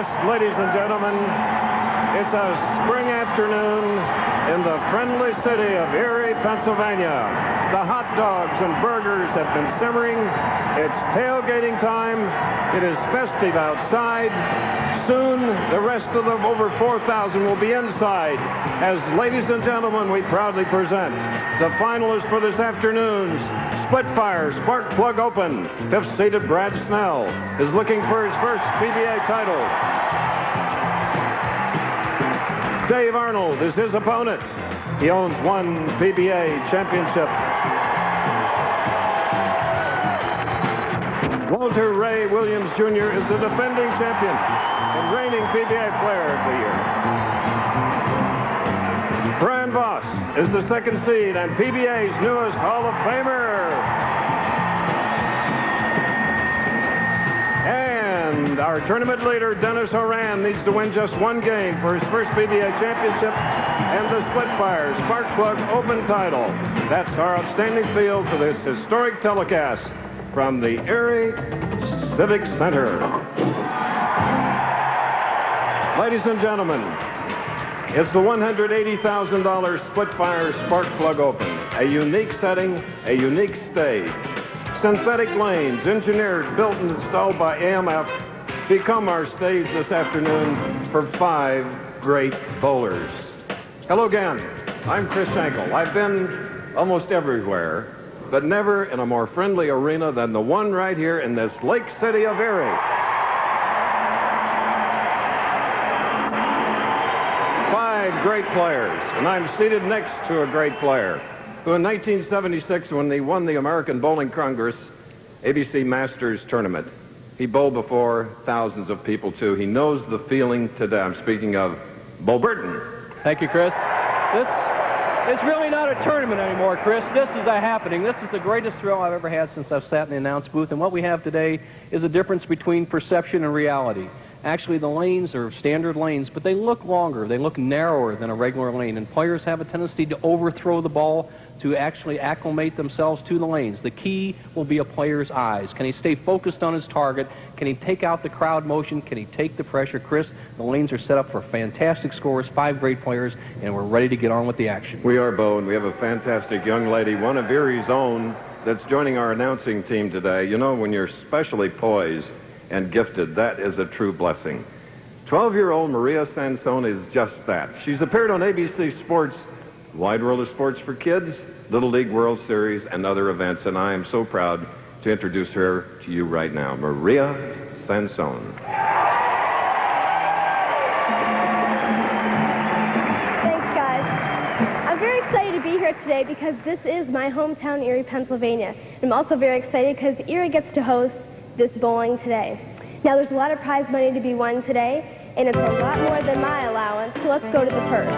Yes, ladies and gentlemen, it's a spring afternoon in the friendly city of Erie, Pennsylvania. The hot dogs and burgers have been simmering. It's tailgating time. It is festive outside. Soon, the rest of the over 4,000 will be inside. As ladies and gentlemen, we proudly present the finalists for this afternoon's Splitfire Spark Plug Open. Fifth-seeded Brad Snell is looking for his first PBA title. Dave Arnold is his opponent. He owns one PBA championship. Walter Ray Williams Jr. is the defending champion and reigning PBA player of the year. Brian Voss is the second seed and PBA's newest Hall of Famer. And our tournament leader, Dennis Horan, needs to win just one game for his first PBA championship and the Splitfire Spark Plug Open title. That's our outstanding field for this historic telecast from the Erie Civic Center. Ladies and gentlemen, it's the $180,000 Splitfire Spark Plug Open. A unique setting, a unique stage. Synthetic lanes, engineered, built, and installed by AMF, become our stage this afternoon for 5 great bowlers. Hello again. I'm Chris Schenkel. I've been almost everywhere, but never in a more friendly arena than the one right here in this lake city of Erie. 5 great players, and I'm seated next to a great player who in 1976, when he won the American Bowling Congress ABC Masters tournament, he bowled before thousands of people too. He knows the feeling today. I'm speaking of Bo Burton. Thank you, Chris. This is really not a tournament anymore, Chris. This is a happening. This is the greatest thrill I've ever had since I've sat in the announce booth. And what we have today is a difference between perception and reality. Actually, the lanes are standard lanes, but they look longer. They look narrower than a regular lane. And players have a tendency to overthrow the ball to actually acclimate themselves to the lanes. The key will be a player's eyes. Can he stay focused on his target? Can he take out the crowd motion? Can he take the pressure? Chris, the lanes are set up for fantastic scores, 5 great players, and we're ready to get on with the action. We are, Bo, and we have a fantastic young lady, one of Erie's own, that's joining our announcing team today. You know, when you're specially poised and gifted, that is a true blessing. 12-year-old Maria Sansone is just that. She's appeared on ABC Sports, Wide World of Sports for Kids, Little League World Series, and other events, and I am so proud to introduce her to you right now, Maria Sansone. Thanks, guys. I'm very excited to be here today because this is my hometown, Erie, Pennsylvania. I'm also very excited because Erie gets to host this bowling today. Now, there's a lot of prize money to be won today, and it's a lot more than my allowance, so let's go to the purse.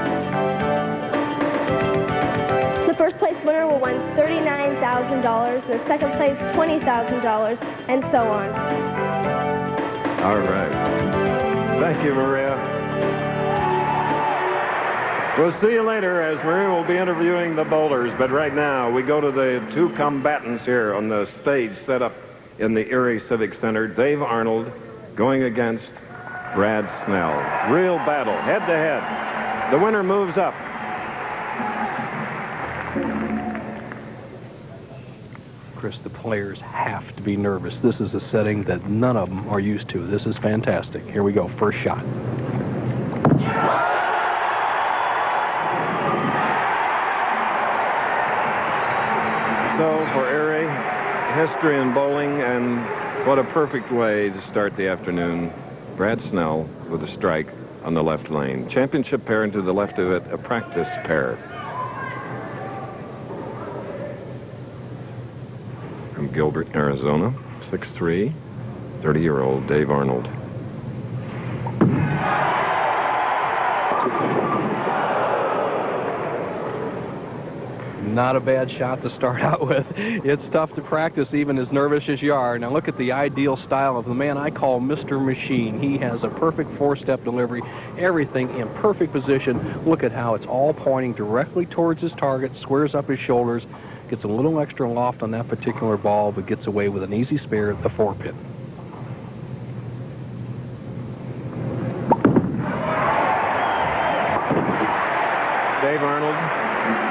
The first place winner will win $39,000, the second place $20,000, and so on. All right. Thank you, Maria. We'll see you later as Maria will be interviewing the bowlers, but right now we go to the 2 combatants here on the stage set up in the Erie Civic Center. Dave Arnold going against Brad Snell. Real battle, head to head. The winner moves up. Chris, the players have to be nervous. This is a setting that none of them are used to. This is fantastic. Here we go, first shot. So for Erie, history in bowling, and what a perfect way to start the afternoon. Brad Snell with a strike on the left lane. Championship pair, and to the left of it, a practice pair. From Gilbert, Arizona, 6'3", 30-year-old Dave Arnold. Not a bad shot to start out with. It's tough to practice even as nervous as you are. Now look at the ideal style of the man I call Mr. Machine. He has a perfect 4-step delivery, everything in perfect position. Look at how it's all pointing directly towards his target, squares up his shoulders, gets a little extra loft on that particular ball, but gets away with an easy spare at the 4-pin. Dave Arnold,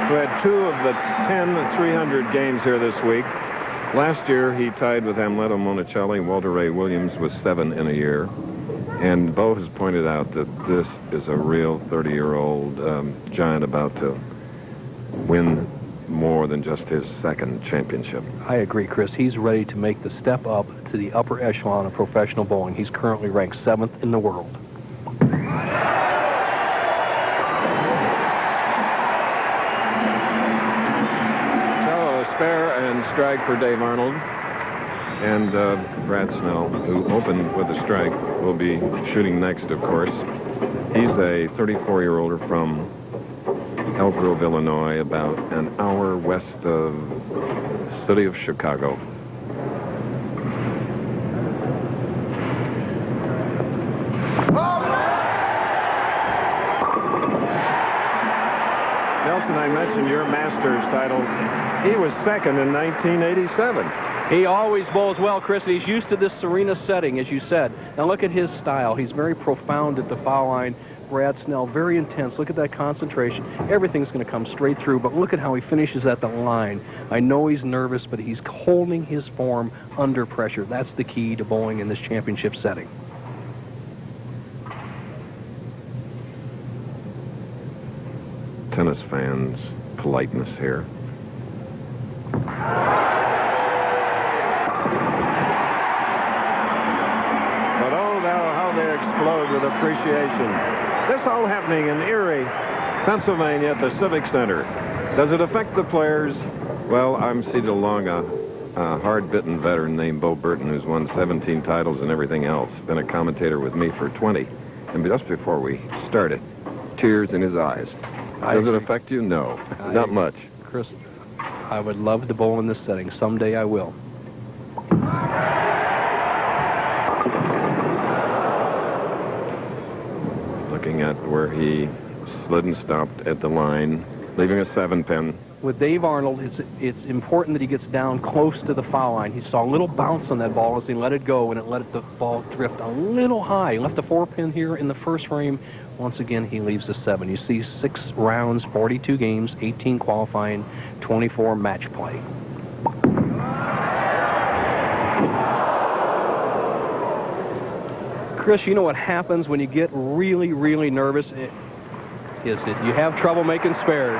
who had 2 of the 10 300 games here this week. Last year, he tied with Amleto Monicelli and Walter Ray Williams with 7 in a year. And Bo has pointed out that this is a real 30-year-old giant about to win more than just his second championship. I agree, Chris. He's ready to make the step up to the upper echelon of professional bowling. He's currently ranked 7th in the world. Spare and strike for Dave Arnold, and Brad Snell, who opened with a strike, will be shooting next, of course. He's a 34-year-older from Elk Grove, Illinois, about an hour west of the city of Chicago. Nelson, I mentioned your Masters title. He was second in 1987. He always bowls well, Chris. He's used to this serena setting, as you said. Now look at his style. He's very profound at the foul line. Brad Snell, very intense. Look at that concentration. Everything's going to come straight through, but look at how he finishes at the line. I know he's nervous, but he's holding his form under pressure. That's the key to bowling in this championship setting. Tennis fans' politeness here. But oh, how they explode with appreciation. This all happening in Erie, Pennsylvania at the Civic Center. Does it affect the players? Well, I'm seated along a hard-bitten veteran named Bo Burton, who's won 17 titles and everything else. Been a commentator with me for 20. And just before we started, tears in his eyes. Does it affect you? No, not much. Chris, I would love to bowl in this setting. Someday I will. Looking at where he slid and stopped at the line, leaving a 7-pin. With Dave Arnold, it's important that he gets down close to the foul line. He saw a little bounce on that ball as he let it go, and it let the ball drift a little high. He left the 4-pin here in the first frame. Once again, he leaves the 7. You see 6 rounds, 42 games, 18 qualifying, 24 match play. Chris, you know what happens when you get really, really nervous? You have trouble making spares.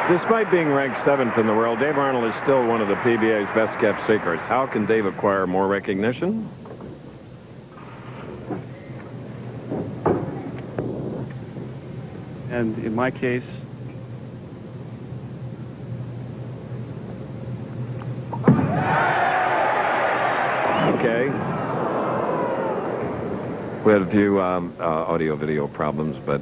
Despite being ranked 7th in the world, Dave Arnold is still one of the PBA's best-kept secrets. How can Dave acquire more recognition? And in my case, okay. We had a few audio-video problems, but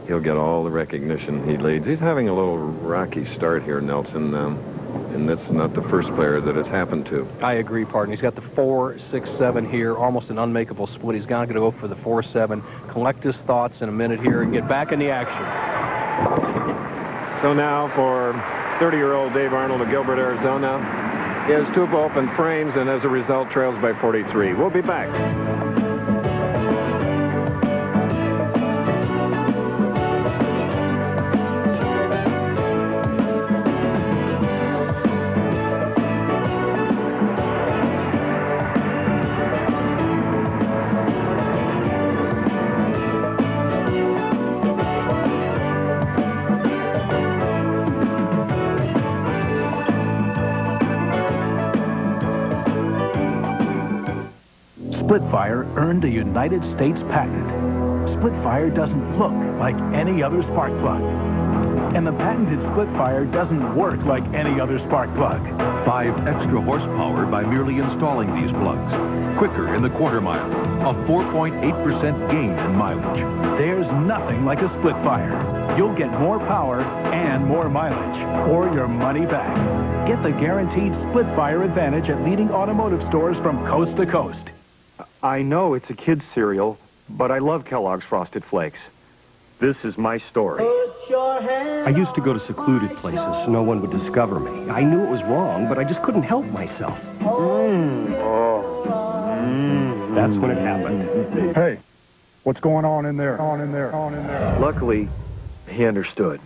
he'll get all the recognition he leads. He's having a little rocky start here, Nelson, and that's not the first player that it's happened to. I agree, partner. He's got the 4-6-7 here, almost an unmakeable split. He's got to go for the 4-7, collect his thoughts in a minute here, and get back in the action. So now for 30-year-old Dave Arnold of Gilbert, Arizona, he has 2 open frames, and as a result, trails by 43. We'll be back. Splitfire earned a United States patent. Splitfire doesn't look like any other spark plug. And the patented Splitfire doesn't work like any other spark plug. 5 extra horsepower by merely installing these plugs. Quicker in the quarter mile. A 4.8% gain in mileage. There's nothing like a Splitfire. You'll get more power and more mileage, or your money back. Get the guaranteed Splitfire advantage at leading automotive stores from coast to coast. I know it's a kid's cereal, but I love Kellogg's Frosted Flakes. This is my story. I used to go to secluded places so no one would discover me. I knew it was wrong, but I just couldn't help myself. That's when it happened. Hey, what's going on in there? Luckily, he understood.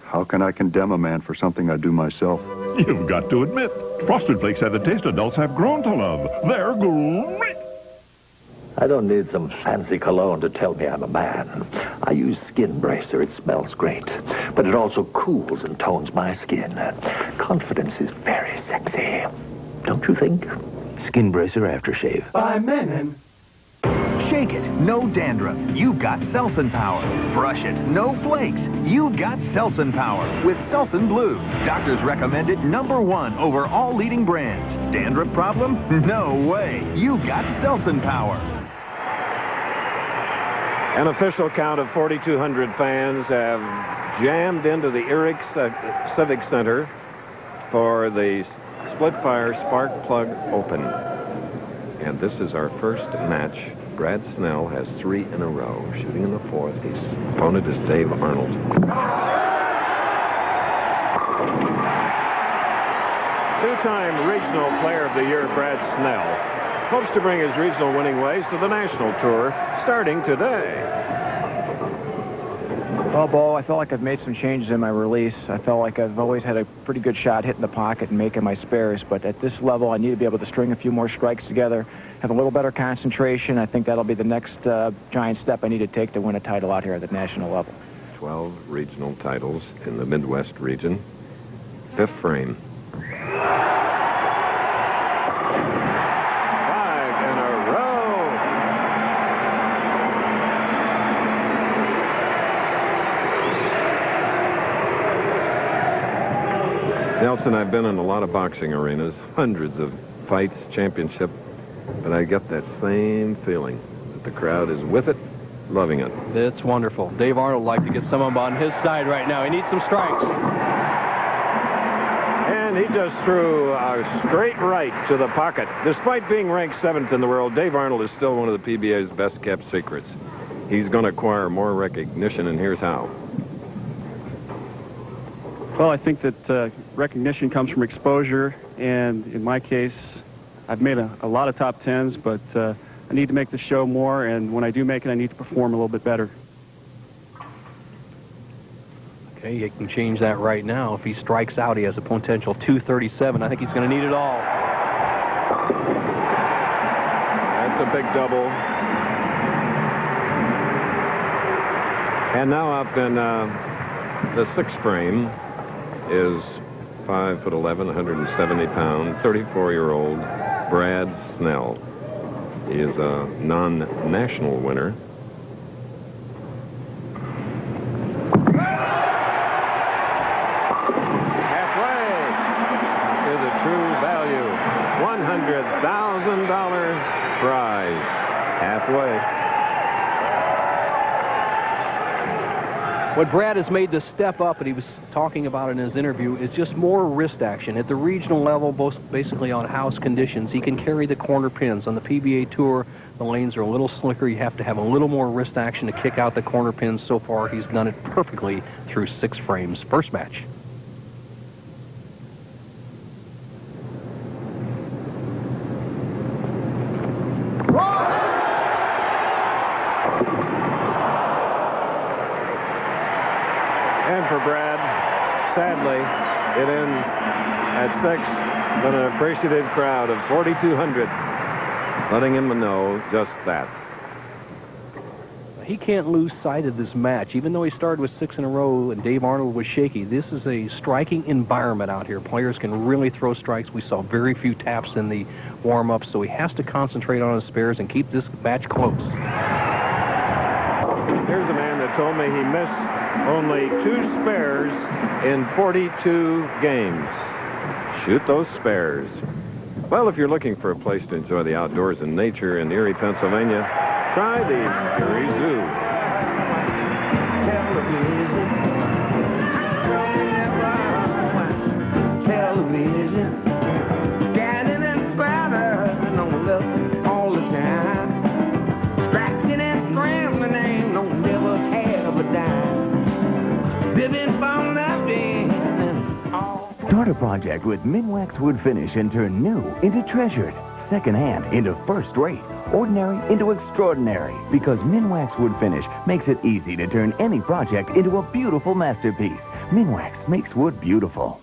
How can I condemn a man for something I do myself? You've got to admit, Frosted Flakes have the taste adults have grown to love. They're great. I don't need some fancy cologne to tell me I'm a man. I use Skin Bracer. It smells great, but it also cools and tones my skin. Confidence is very sexy. Don't you think? Skin Bracer Aftershave. By men. Shake it, no dandruff. You've got Selsun Power. Brush it, no flakes. You've got Selsun Power with Selsun Blue. Doctors recommend it #1 over all leading brands. Dandruff problem? No way. You've got Selsun Power. An official count of 4,200 fans have jammed into the Eric Civic Center for the Splitfire Spark Plug Open. And this is our first match. Brad Snell has 3 in a row, shooting in the 4th. His opponent is Dave Arnold. Two-time Regional Player of the Year, Brad Snell, hopes to bring his regional winning ways to the national tour starting today. Well, Bo, I felt like I've made some changes in my release. I felt like I've always had a pretty good shot hitting the pocket and making my spares, but at this level, I need to be able to string a few more strikes together, have a little better concentration. I think that'll be the next giant step I need to take to win a title out here at the national level. 12 regional titles in the Midwest region. 5th frame. 5 in a row. Nelson, I've been in a lot of boxing arenas, hundreds of fights, championship, but I get that same feeling that the crowd is with it, loving it. It's wonderful. Dave Arnold would like to get some of them on his side right now. He needs some strikes. And he just threw a straight right to the pocket. Despite being ranked 7th in the world, Dave Arnold is still one of the PBA's best-kept secrets. He's going to acquire more recognition, and here's how. Well, I think that recognition comes from exposure, and in my case, I've made a lot of top 10s, but I need to make the show more, and when I do make it, I need to perform a little bit better. Okay, you can change that right now. If he strikes out, he has a potential 237. I think he's going to need it all. That's a big double. And now up in the 6th frame is 5'11", 170-pound, 34-year-old Brad Snell. He is a non-national winner. Halfway to the true value, $100,000 prize. Halfway. What Brad has made to step up, and he was talking about in his interview, is just more wrist action. At the regional level, both basically on house conditions, he can carry the corner pins. On the PBA Tour, the lanes are a little slicker. You have to have a little more wrist action to kick out the corner pins. So far, he's done it perfectly through 6 frames. First match. And for Brad, sadly, it ends at 6, but an appreciative crowd of 4,200 letting him know just that. He can't lose sight of this match. Even though he started with 6 in a row and Dave Arnold was shaky, this is a striking environment out here. Players can really throw strikes. We saw very few taps in the warm-up, so he has to concentrate on his spares and keep this match close. Here's a man that told me he missed only 2 spares in 42 games. Shoot those spares. Well, if you're looking for a place to enjoy the outdoors and nature in Erie, Pennsylvania, try the Erie Zoo. Television. Standing and squattering on the all the time. Scratching and scrambling ain't no never have a dime. Living from nothing. Start a project with Minwax Wood Finish and turn new into treasured, second-hand into first-rate, ordinary into extraordinary. Because Minwax Wood Finish makes it easy to turn any project into a beautiful masterpiece. Minwax makes wood beautiful.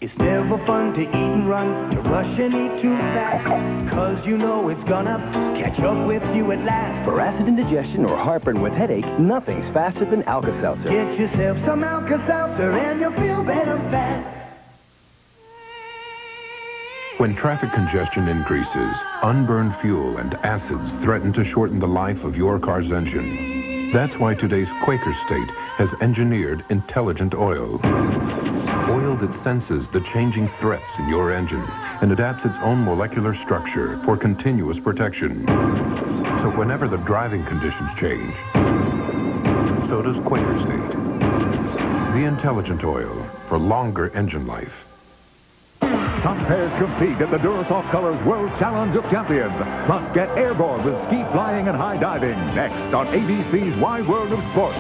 It's never fun to eat and run, to rush and eat too fast, 'cause you know it's gonna catch up with you at last. For acid indigestion or heartburn with headache, nothing's faster than Alka-Seltzer. Get yourself some Alka-Seltzer and you'll feel better fast. When traffic congestion increases, unburned fuel and acids threaten to shorten the life of your car's engine. That's why today's Quaker State has engineered intelligent oil. Oil that senses the changing threats in your engine and adapts its own molecular structure for continuous protection. So whenever the driving conditions change, so does Quaker State. The intelligent oil for longer engine life. Top pairs compete at the Durasoft Colors World Challenge of Champions. Plus, get airborne with ski flying and high diving. Next on ABC's Wide World of Sports.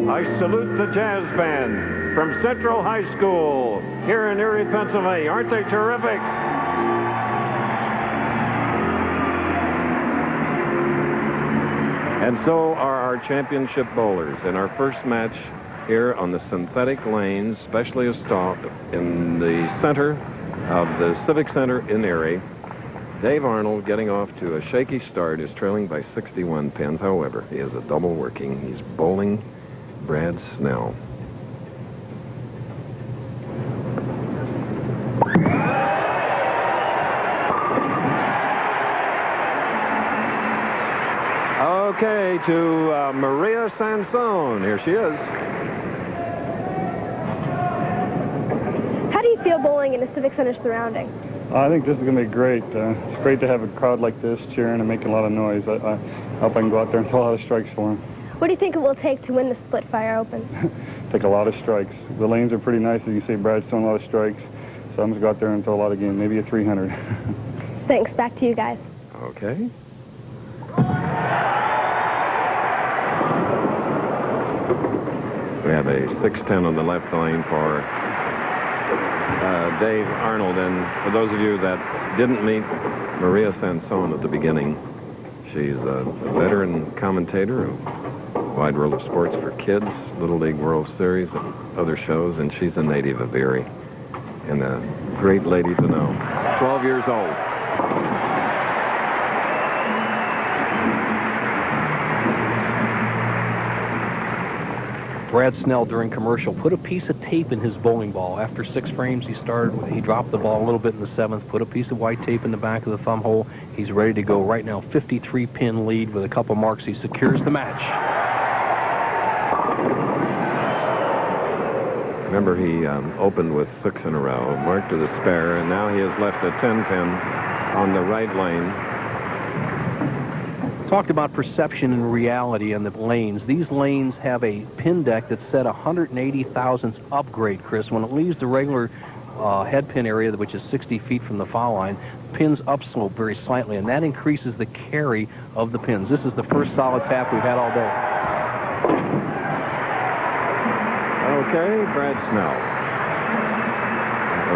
I salute the jazz band from Central High School here in Erie, Pennsylvania. Aren't they terrific? And so are our championship bowlers in our first match here on the synthetic lanes, specially installed in the center of the Civic Center in Erie. Dave Arnold, getting off to a shaky start, is trailing by 61 pins. However, he is a double working. He's bowling Brad Snell. Okay, to Maria Sansone. Here she is. How do you feel bowling in a Civic Center surrounding? I think this is going to be great. It's great to have a crowd like this cheering and making a lot of noise. I hope I can go out there and throw a lot of strikes for them. What do you think it will take to win the Splitfire Open? Take a lot of strikes. The lanes are pretty nice. As you see, Brad's throwing a lot of strikes. So I'm going to go out there and throw a lot of games, maybe a 300. Thanks. Back to you guys. Okay. We have a 6-10 on the left lane for Dave Arnold. And for those of you that didn't meet Maria Sansone at the beginning, she's a veteran commentator of Wide World of Sports for Kids, Little League World Series, and other shows, and she's a native of Erie and a great lady to know. 12 years old. Brad Snell, during commercial, put a piece of tape in his bowling ball. After 6 frames, he dropped the ball a little bit in the 7th, put a piece of white tape in the back of the thumb hole. He's ready to go right now. 53-pin lead with a couple marks. He secures the match. Remember, he opened with 6 in a row, marked to the spare, and now he has left a 10-pin on the right lane. Talked about perception and reality on the lanes. These lanes have a pin deck that's set 180 thousandths upgrade, Chris. When it leaves the regular head pin area, which is 60 feet from the foul line, pins upslope very slightly, and that increases the carry of the pins. This is the first solid tap we've had all day. Okay, Brad Snell.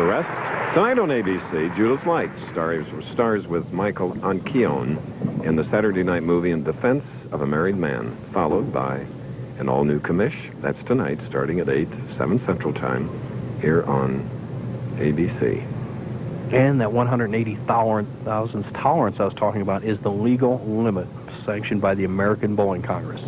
Arrest. Tonight on ABC, Judith Light stars with Michael Anquione in the Saturday night movie In Defense of a Married Man, followed by an all-new commish. That's tonight, starting at 8, 7 Central Time, here on ABC. And that 180 thousandths tolerance I was talking about is the legal limit sanctioned by the American Bowling Congress.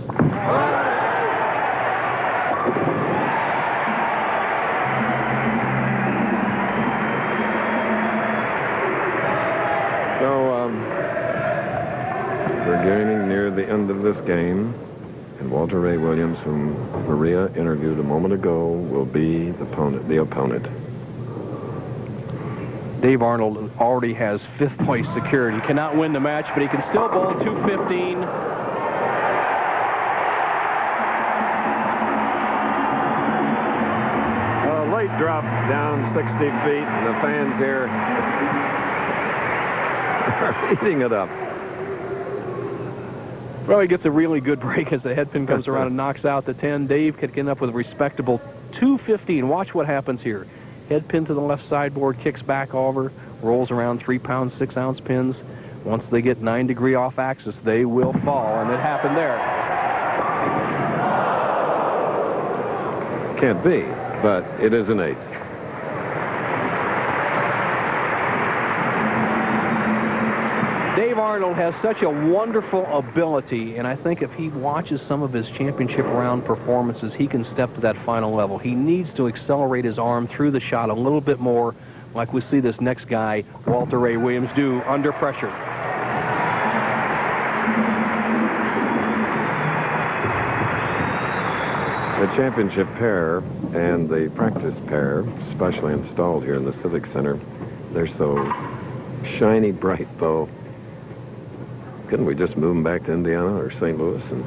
We're getting near the end of this game, and Walter Ray Williams, whom Maria interviewed a moment ago, will be the opponent. Dave Arnold already has 5th place secured. He cannot win the match, but he can still bowl 215. A late drop down 60 feet, and the fans here are eating it up. Well, he gets a really good break as the head pin comes around and knocks out the 10. Dave could get up with a respectable 215. Watch what happens here. Head pin to the left sideboard, kicks back over, rolls around 3-pound, 6-ounce pins. Once they get 9-degree off axis, they will fall, and it happened there. Can't be, but it is an 8. Dave Arnold has such a wonderful ability, and I think if he watches some of his championship round performances, he can step to that final level. He needs to accelerate his arm through the shot a little bit more, like we see this next guy, Walter Ray Williams, do under pressure. The championship pair and the practice pair, specially installed here in the Civic Center, they're so shiny bright, though. Couldn't we just move them back to Indiana or St. Louis? And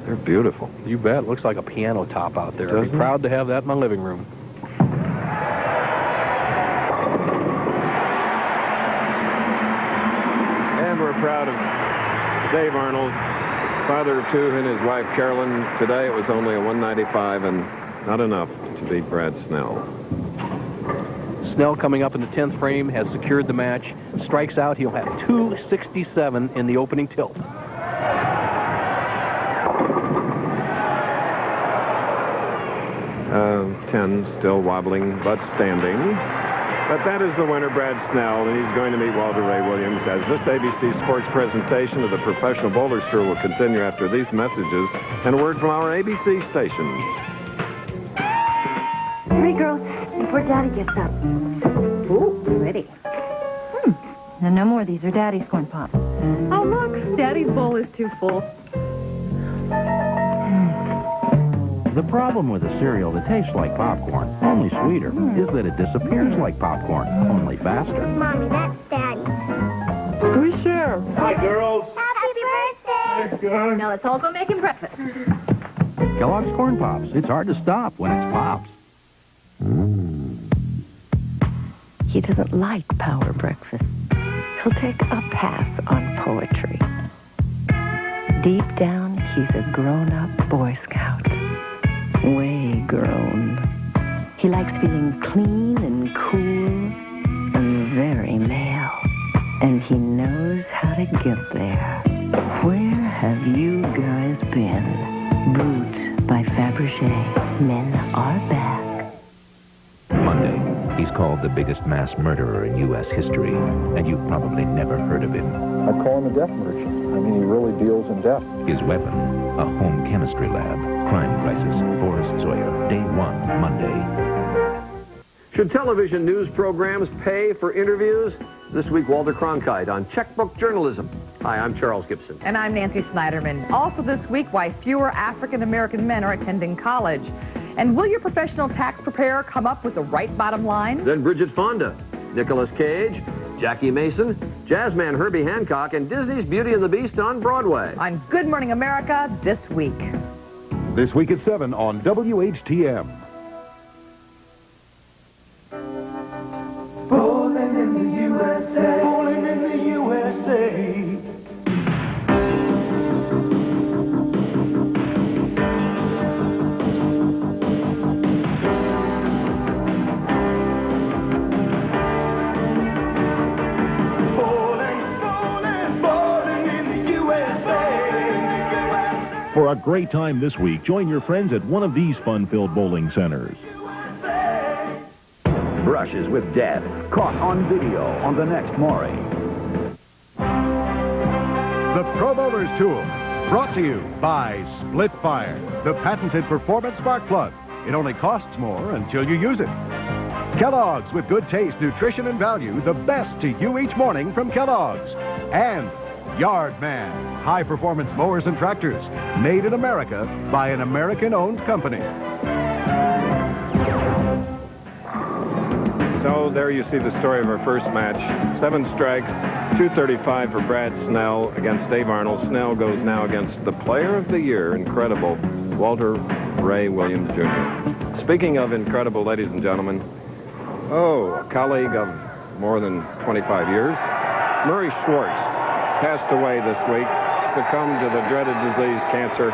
they're beautiful. You bet. Looks like a piano top out there. Doesn't I'd be proud to have that in my living room. And we're proud of Dave Arnold, father of 2, and his wife Carolyn. Today it was only a 195 and not enough to beat Brad Snell. Snell, coming up in the 10th frame, has secured the match. Strikes out, he'll have 267 in the opening tilt. 10, still wobbling, but standing. But that is the winner, Brad Snell, and he's going to meet Walter Ray Williams as this ABC Sports presentation of the Professional Bowlers Tour will continue after these messages and a word from our ABC stations. Hurry, girls, before Daddy gets up. Ooh, pretty. And no more. These are Daddy's corn pops. Oh, look. Daddy's bowl is too full. The problem with a cereal that tastes like popcorn, only sweeter, is that it disappears like popcorn, only faster. Mommy, that's Daddy. We share. Hi, girls. Happy birthday! Now let's all go making breakfast. Kellogg's Corn Pops. It's hard to stop when it's Pops. He doesn't like power breakfast. He'll take a pass on poetry. Deep down, he's a grown-up Boy Scout. Way grown. He likes feeling clean and cool and very male. And he knows how to get there. Where have you guys been? Brute by Fabergé. Men are back. Monday, he's called the biggest mass murderer in U.S. history, and you've probably never heard of him. I call him a death merchant. I mean, he really deals in death. His weapon, a home chemistry lab. Crime Crisis, Boris Zoya, Day 1, Monday. Should television news programs pay for interviews? This week, Walter Cronkite on Checkbook Journalism. Hi, I'm Charles Gibson. And I'm Nancy Snyderman. Also this week, why fewer African-American men are attending college. And will your professional tax preparer come up with the right bottom line? Then Bridget Fonda, Nicolas Cage, Jackie Mason, jazzman Herbie Hancock, and Disney's Beauty and the Beast on Broadway. On Good Morning America this week. This week at 7 on WHTM. Bowling in the USA. Bowling in the USA. For a great time this week, join your friends at one of these fun-filled bowling centers. Brushes with Dad, caught on video on the next Maury. The Pro Bowlers Tour, brought to you by Splitfire, the patented performance spark plug. It only costs more until you use it. Kellogg's, with good taste, nutrition, and value, the best to you each morning from Kellogg's. And Yardman, high-performance mowers and tractors, made in America by an American-owned company. So there you see the story of our first match. 7 strikes, 235 for Brad Snell against Dave Arnold. Snell goes now against the Player of the Year, incredible, Walter Ray Williams, Jr. Speaking of incredible, ladies and gentlemen, a colleague of more than 25 years, Murray Schwartz, passed away this week, succumbed to the dreaded disease, cancer.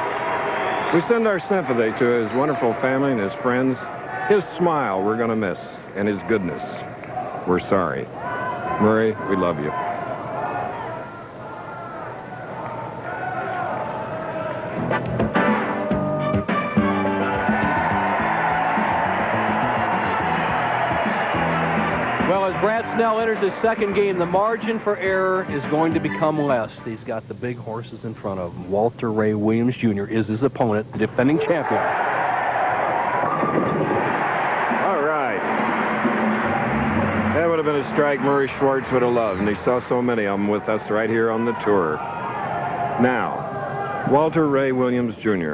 We send our sympathy to his wonderful family and his friends. His smile we're going to miss, and his goodness. We're sorry. Murray, we love you. Well, as Brad Snell enters his second game, the margin for error is going to become less. He's got the big horses in front of him. Walter Ray Williams Jr. is his opponent, the defending champion. All right. That would have been a strike Murray Schwartz would have loved, and he saw so many of them with us right here on the tour. Now, Walter Ray Williams Jr.,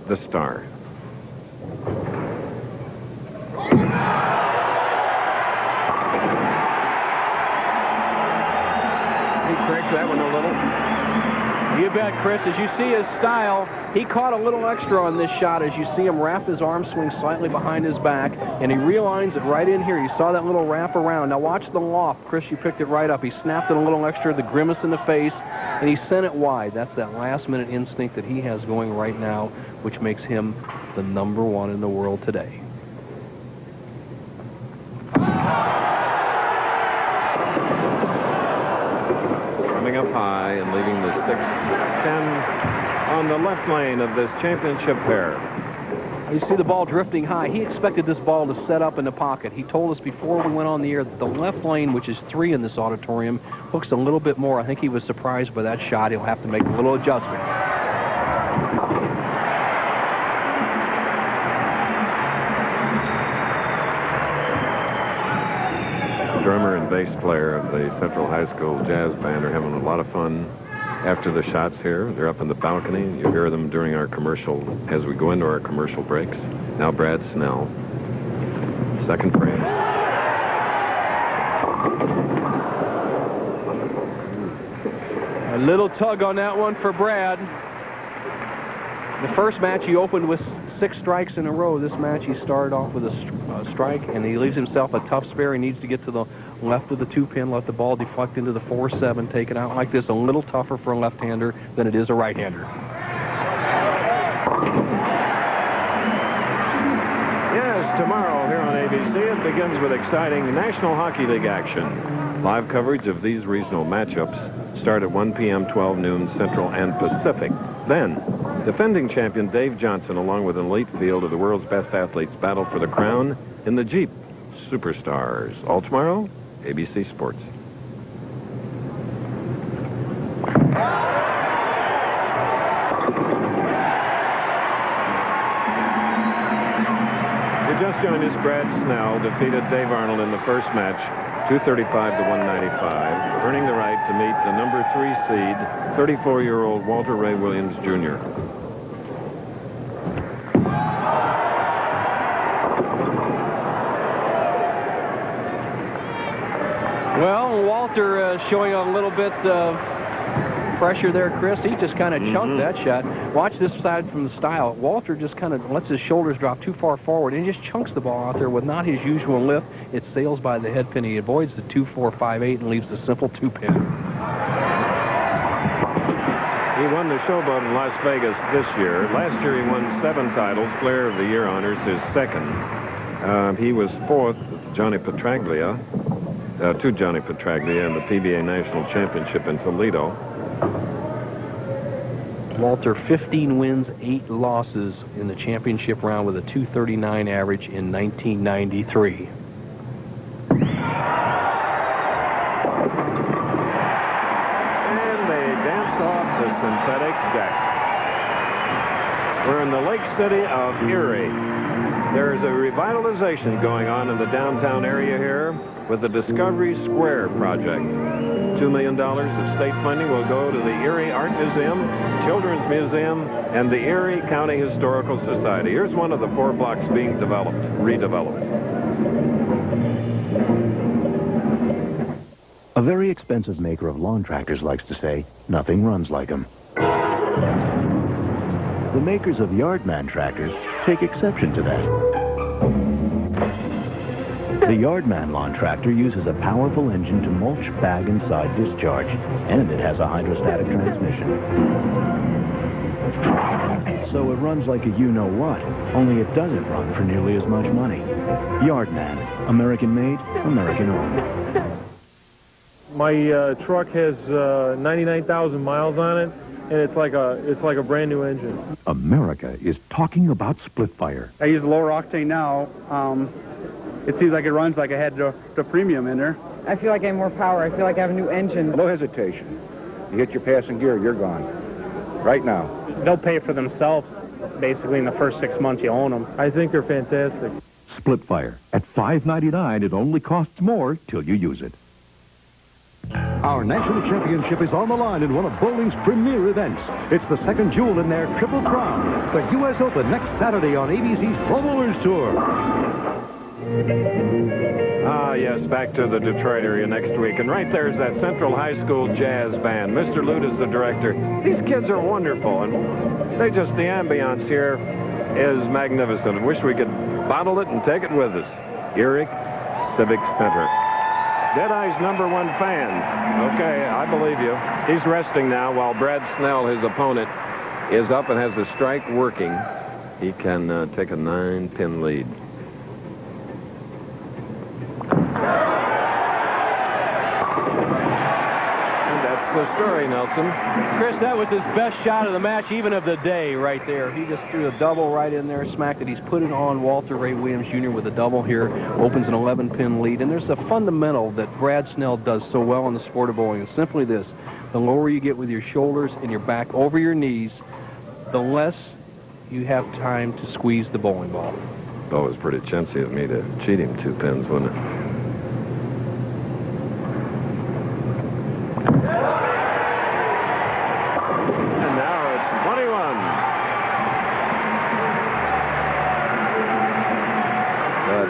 the star. That one a little. You bet, Chris. As you see his style, he caught a little extra on this shot as you see him wrap his arm swing slightly behind his back, and he realigns it right in here. You saw that little wrap around. Now watch the loft. Chris, you picked it right up. He snapped it a little extra, the grimace in the face, and he sent it wide. That's that last-minute instinct that he has going right now, which makes him the #1 in the world today. Up high and leaving the 6-10 on the left lane of this championship pair. You see the ball drifting high. He expected this ball to set up in the pocket. He told us before we went on the air that the left lane, which is 3 in this auditorium, hooks a little bit more. I think he was surprised by that shot. He'll have to make a little adjustment. Drummer and bass player of the Central High School Jazz Band are having a lot of fun after the shots here. They're up in the balcony. You hear them during our commercial, as we go into our commercial breaks. Now Brad Snell. Second frame. A little tug on that one for Brad. The first match he opened with 6 strikes in a row. This match he started off with a strike, and he leaves himself a tough spare. He needs to get to the left of the 2-pin, let the ball deflect into the 4-7, take it out like this. A little tougher for a left-hander than it is a right-hander. Yes, tomorrow here on ABC, it begins with exciting National Hockey League action. Live coverage of these regional matchups start at 1 p.m., 12 noon Central and Pacific. Then, defending champion Dave Johnson, along with an elite field of the world's best athletes, battle for the crown in the Jeep Superstars. All tomorrow, ABC Sports. You just joined us. Brad Snell defeated Dave Arnold in the first match, 235 to 195, earning the right to meet the number 3 seed, 34-year-old Walter Ray Williams Jr. Well, Walter showing a little bit of pressure there, Chris. He just kind of chunked that shot. Watch this side from the style. Walter just kind of lets his shoulders drop too far forward and just chunks the ball out there with not his usual lift. It sails by the head pin. He avoids the 2-4-5-8 and leaves the simple 2-pin. He won the Showboat in Las Vegas this year. Last year he won 7 titles. Player of the Year honors his second. He was 4th with Johnny Petraglia, to Johnny Petraglia in the PBA National Championship in Toledo. Walter, 15 wins, 8 losses in the championship round with a .239 average in 1993. And they dance off the synthetic deck. We're in the Lake City of Erie. There's a revitalization going on in the downtown area here with the Discovery Square project. $2 million of state funding will go to the Erie Art Museum, Children's Museum, and the Erie County Historical Society. Here's one of the 4 blocks being redeveloped. A very expensive maker of lawn tractors likes to say, nothing runs like them. The makers of Yardman tractors take exception to that. The Yardman lawn tractor uses a powerful engine to mulch, bag, and side discharge, and it has a hydrostatic transmission. So it runs like a you-know-what, only it doesn't run for nearly as much money. Yardman, American-made, American-owned. My truck has 99,000 miles on it, and it's like a brand new engine. America is talking about Splitfire. I use lower octane now. it seems like it runs like I had the premium in there. I feel like I have more power. I feel like I have a new engine. No hesitation. You hit your passing gear, you're gone. Right now. They'll pay for themselves, basically, in the first 6 months you own them. I think they're fantastic. Splitfire. At $5.99, it only costs more till you use it. Our national championship is on the line in one of bowling's premier events. It's the second jewel in their Triple Crown, the U.S. Open, next Saturday on ABC's Pro Bowlers Tour. Ah, yes, back to the Detroit area next week. And right there's that Central High School Jazz Band. Mr. Lute is the director. These kids are wonderful, and the ambiance here is magnificent. I wish we could bottle it and take it with us. Eric Civic Center. Deadeye's #1 fan. Okay, I believe you. He's resting now while Brad Snell, his opponent, is up and has the strike working. He can take a 9-pin lead. The story, Nelson. Chris, that was his best shot of the match, even of the day, right there. He just threw a double right in there, smacked it. He's put it on Walter Ray Williams Jr. with a double here, opens an 11-pin lead. And there's a fundamental that Brad Snell does so well in the sport of bowling. It's simply this. The lower you get with your shoulders and your back over your knees, the less you have time to squeeze the bowling ball. Oh, it was pretty chintzy of me to cheat him 2 pins, wasn't it?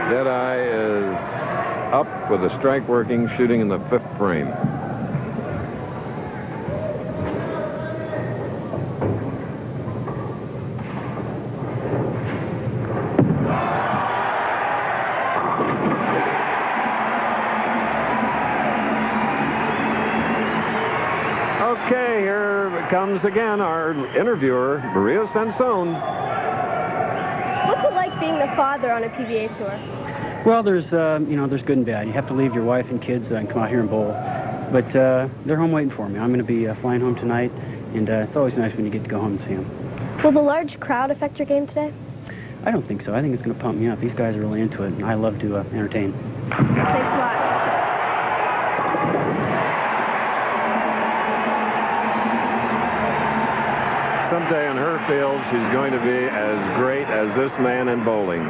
Deadeye is up with a strike working, shooting in the 5th frame. Okay, here comes again our interviewer, Maria Sansone. What's it like being the father on a PBA tour? Well, there's there's good and bad. You have to leave your wife and kids and come out here and bowl. But they're home waiting for me. I'm going to be flying home tonight, and it's always nice when you get to go home and see them. Will the large crowd affect your game today? I don't think so. I think it's going to pump me up. These guys are really into it, and I love to entertain. Thanks a lot. Someday in her field, she's going to be as great as this man in bowling.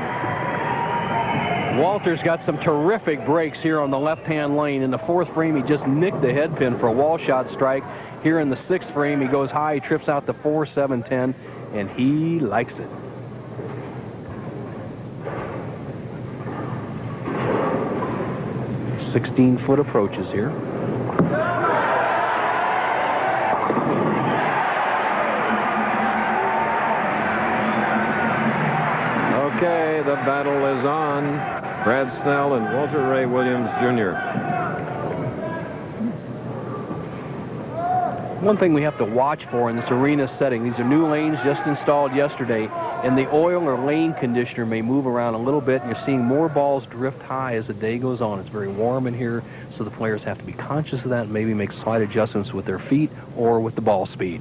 Walter's got some terrific breaks here on the left-hand lane. In the 4th frame, he just nicked the head pin for a wall shot strike. Here in the 6th frame, he goes high, he trips out the 4, 7, 10, and he likes it. "16-foot approaches here. Okay, the battle is on. Brad Snell and Walter Ray Williams Jr. One thing we have to watch for in this arena setting, these are new lanes just installed yesterday, and the oil or lane conditioner may move around a little bit, and you're seeing more balls drift high as the day goes on. It's very warm in here, so the players have to be conscious of that and maybe make slight adjustments with their feet or with the ball speed.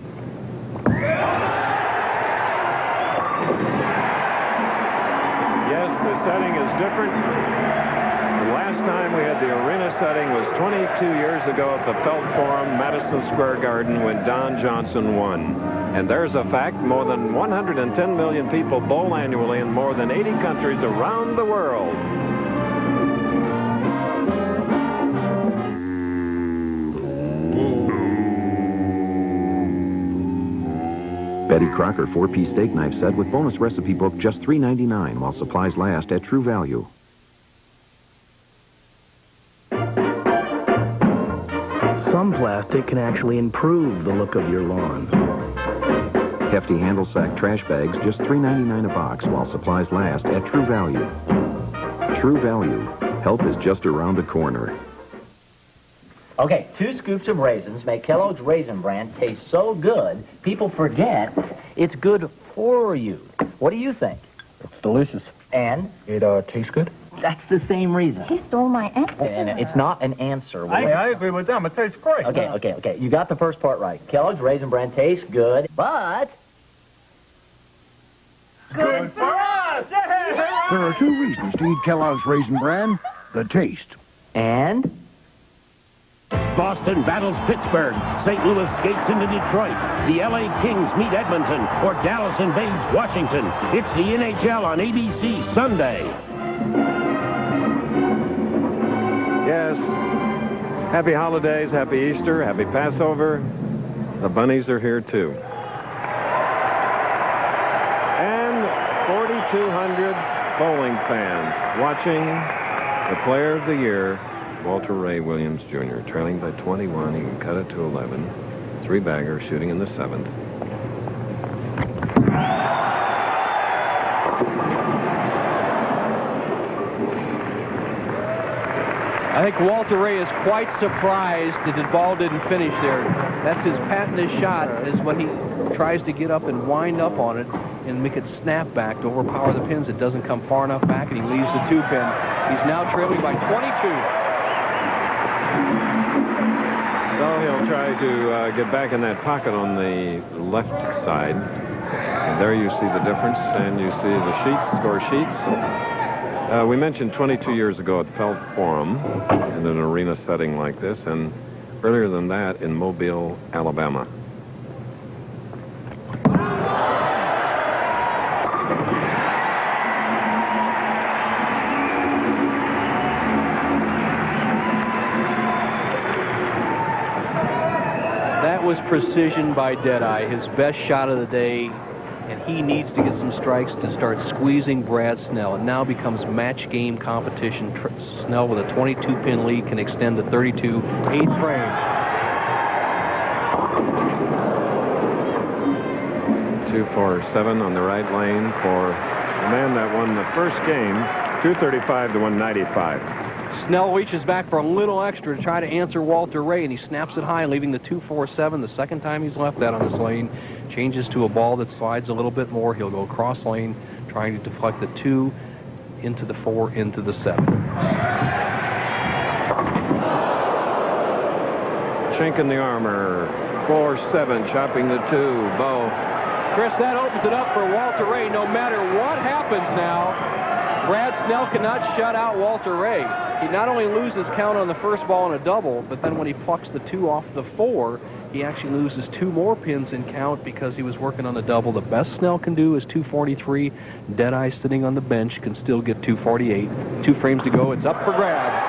Yes, the setting is different. The last time we had the arena setting was 22 years ago at the Felt Forum, Madison Square Garden, when Don Johnson won. And there's a fact, more than 110 million people bowl annually in more than 80 countries around the world. Betty Crocker 4-piece steak knife set with bonus recipe book just $3.99 while supplies last at True Value. Some plastic can actually improve the look of your lawn. Hefty handle sack trash bags just $3.99 a box while supplies last at True Value. True Value. Help is just around the corner. Okay, 2 scoops of raisins make Kellogg's Raisin Bran taste so good, people forget it's good for you. What do you think? It's delicious. And? It tastes good. That's the same reason. He stole my answer. And it's not an answer. I agree with them. It tastes great. Okay. You got the first part right. Kellogg's Raisin Bran tastes good, but... Good for us! There are 2 reasons to eat Kellogg's Raisin Bran. The taste. And? Boston battles Pittsburgh. St. Louis skates into Detroit. The LA Kings meet Edmonton, or Dallas invades Washington. It's the NHL on ABC Sunday. Yes. Happy holidays, happy Easter, happy Passover. The bunnies are here too. And 4,200 bowling fans watching the player of the year, Walter Ray Williams Jr., trailing by 21. He can cut it to 11. 3-bagger shooting in the 7th. I think Walter Ray is quite surprised that the ball didn't finish there. That's his patented shot, is when he tries to get up and wind up on it and make it snap back to overpower the pins. It doesn't come far enough back, and he leaves the 2-pin. He's now trailing by 22. So he'll try to get back in that pocket on the left side. And there you see the difference, and you see the sheets, score sheets. We mentioned 22 years ago at Felt Forum in an arena setting like this, and earlier than that in Mobile, Alabama. That was precision by Deadeye, his best shot of the day, and he needs to get some strikes to start squeezing Brad Snell. It now becomes match game competition. Snell with a 22-pin lead can extend to 32, 8th frame. 2-4-7 on the right lane for the man that won the first game, 235 to 195. Snell reaches back for a little extra to try to answer Walter Ray, and he snaps it high, leaving the 2-4-7. The second time he's left that on this lane. Changes to a ball that slides a little bit more. He'll go cross lane, trying to deflect the 2 into the 4, into the 7. Chink in the armor, 4-7, chopping the 2, Bo. Chris, that opens it up for Walter Ray. No matter what happens now, Brad Snell cannot shut out Walter Ray. He not only loses count on the first ball in a double, but then when he plucks the 2 off the 4, he actually loses 2 more pins in count because he was working on the double. The best Snell can do is 243. Deadeye sitting on the bench can still get 248. 2 frames to go. It's up for grabs.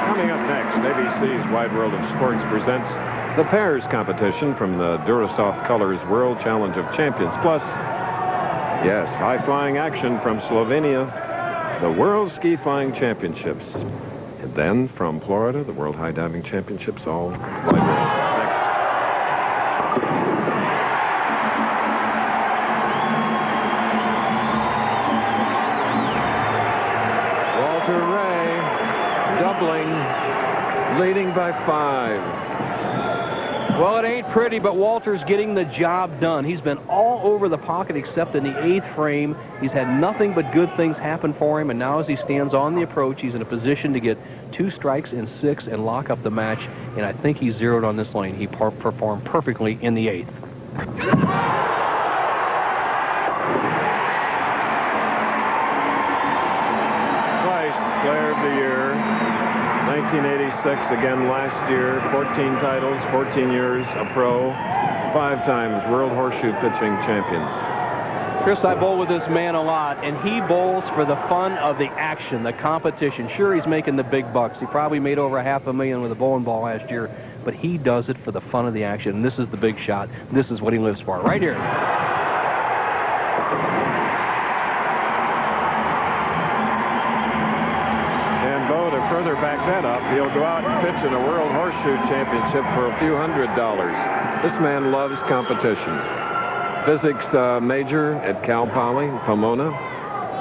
Coming up next, ABC's Wide World of Sports presents the pairs competition from the Durasoft Colors World Challenge of Champions. Plus, yes, high-flying action from Slovenia, the World Ski Flying Championships. And then from Florida, the World High Diving Championships, all wide world. Next. Walter Ray doubling, leading by 5. Well, it ain't pretty, but Walter's getting the job done. He's been all over the pocket except in the 8th frame. He's had nothing but good things happen for him, and now as he stands on the approach, he's in a position to get 2 strikes in 6 and lock up the match, and I think he's zeroed on this lane. He performed perfectly in the 8th. Twice Player of the Year, 1986, again last year, 14 titles, 14 years a pro, 5 times World Horseshoe Pitching Champion. Chris, I bowl with this man a lot, and he bowls for the fun of the action, the competition. Sure, he's making the big bucks. He probably made over $500,000 with a bowling ball last year, but he does it for the fun of the action. And this is the big shot. This is what he lives for, right here. And Bo, to further back that up, he'll go out and pitch in a World Horseshoe Championship for a few $100s. This man loves competition. Physics major at Cal Poly, Pomona.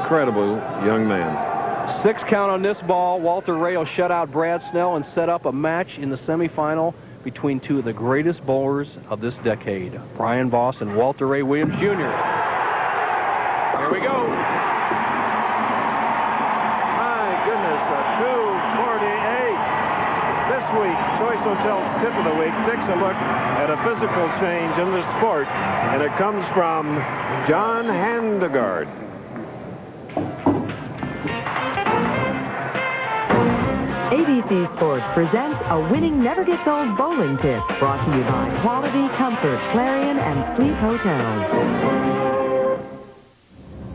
Incredible young man. 6 count on this ball. Walter Ray will shut out Brad Snell and set up a match in the semifinal between 2 of the greatest bowlers of this decade, Brian Voss and Walter Ray Williams Jr. Here we go. My goodness, a 248. This week, Choice Hotels tip of the week takes a look at a physical change in the sport, and it comes from John Handegard. ABC Sports presents a winning never gets old bowling tip, brought to you by Quality, Comfort, Clarion, and Sleep Hotels.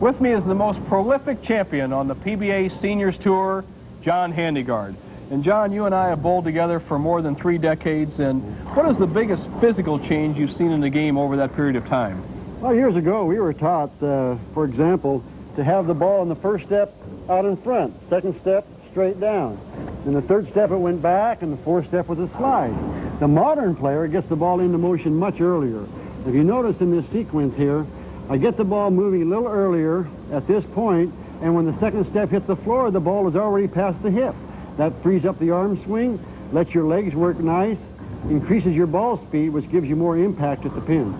With me is the most prolific champion on the PBA Seniors Tour, John Handegard. And John, you and I have bowled together for more than 3 decades, and what is the biggest physical change you've seen in the game over that period of time? Well, years ago, we were taught, for example, to have the ball in the first step out in front, second step straight down. In the third step, it went back, and the fourth step was a slide. The modern player gets the ball into motion much earlier. If you notice in this sequence here, I get the ball moving a little earlier at this point, and when the second step hits the floor, the ball is already past the hip. That frees up the arm swing, lets your legs work nice, increases your ball speed, which gives you more impact at the pin.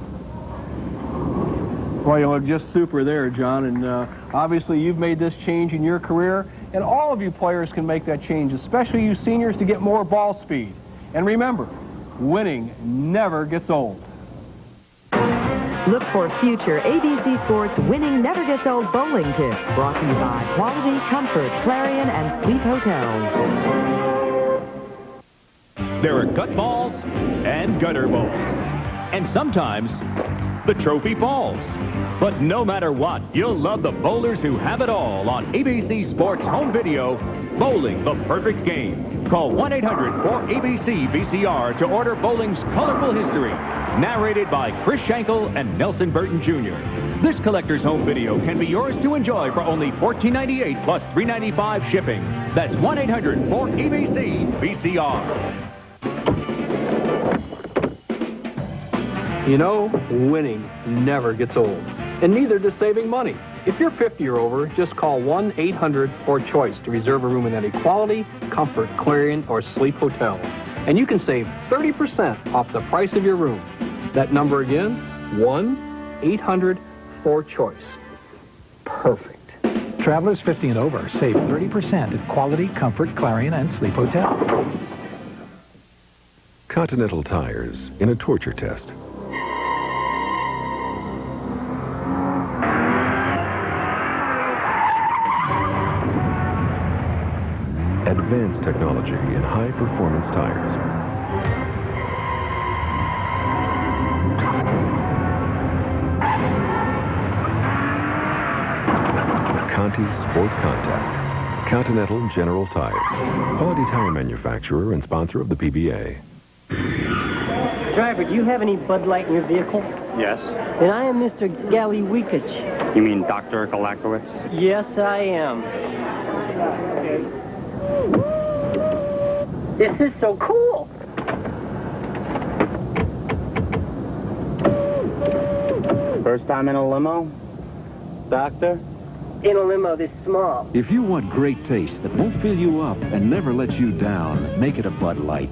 Well, you look just super there, John, and obviously you've made this change in your career, and all of you players can make that change, especially you seniors, to get more ball speed. And remember, winning never gets old. Look for future ABC Sports winning never gets old bowling tips, brought to you by Quality, Comfort, Clarion, and Sleep Hotels. There are gut balls and gutter balls, and sometimes the trophy falls. But no matter what, you'll love the bowlers who have it all on ABC Sports Home Video, Bowling the Perfect Game. Call 1-800-4ABC-VCR to order bowling's colorful history, narrated by Chris Schenkel and Nelson Burton Jr. This collector's home video can be yours to enjoy for only $14.98 plus $3.95 shipping. That's 1-800-4ABC-VCR. You know, winning never gets old, and neither does saving money. If you're 50 or over, just call 1-800-4CHOICE to reserve a room in any Quality, Comfort, Clarion, or Sleep Hotel. And you can save 30% off the price of your room. That number again, 1-800-4CHOICE. Perfect. Travelers 50 and over save 30% at Quality, Comfort, Clarion, and Sleep Hotels. Continental Tires in a torture test. Advanced technology in high-performance tires. Conti Sport Contact. Continental General Tire. Quality tire manufacturer and sponsor of the PBA. Driver, do you have any Bud Light in your vehicle? Yes. And I am Mr. Galley-Weekich. You mean Dr. Galakowitz? Yes, I am. This is so cool. First time in a limo? Doctor? In a limo this small. If you want great taste that won't fill you up and never lets you down, make it a Bud Light.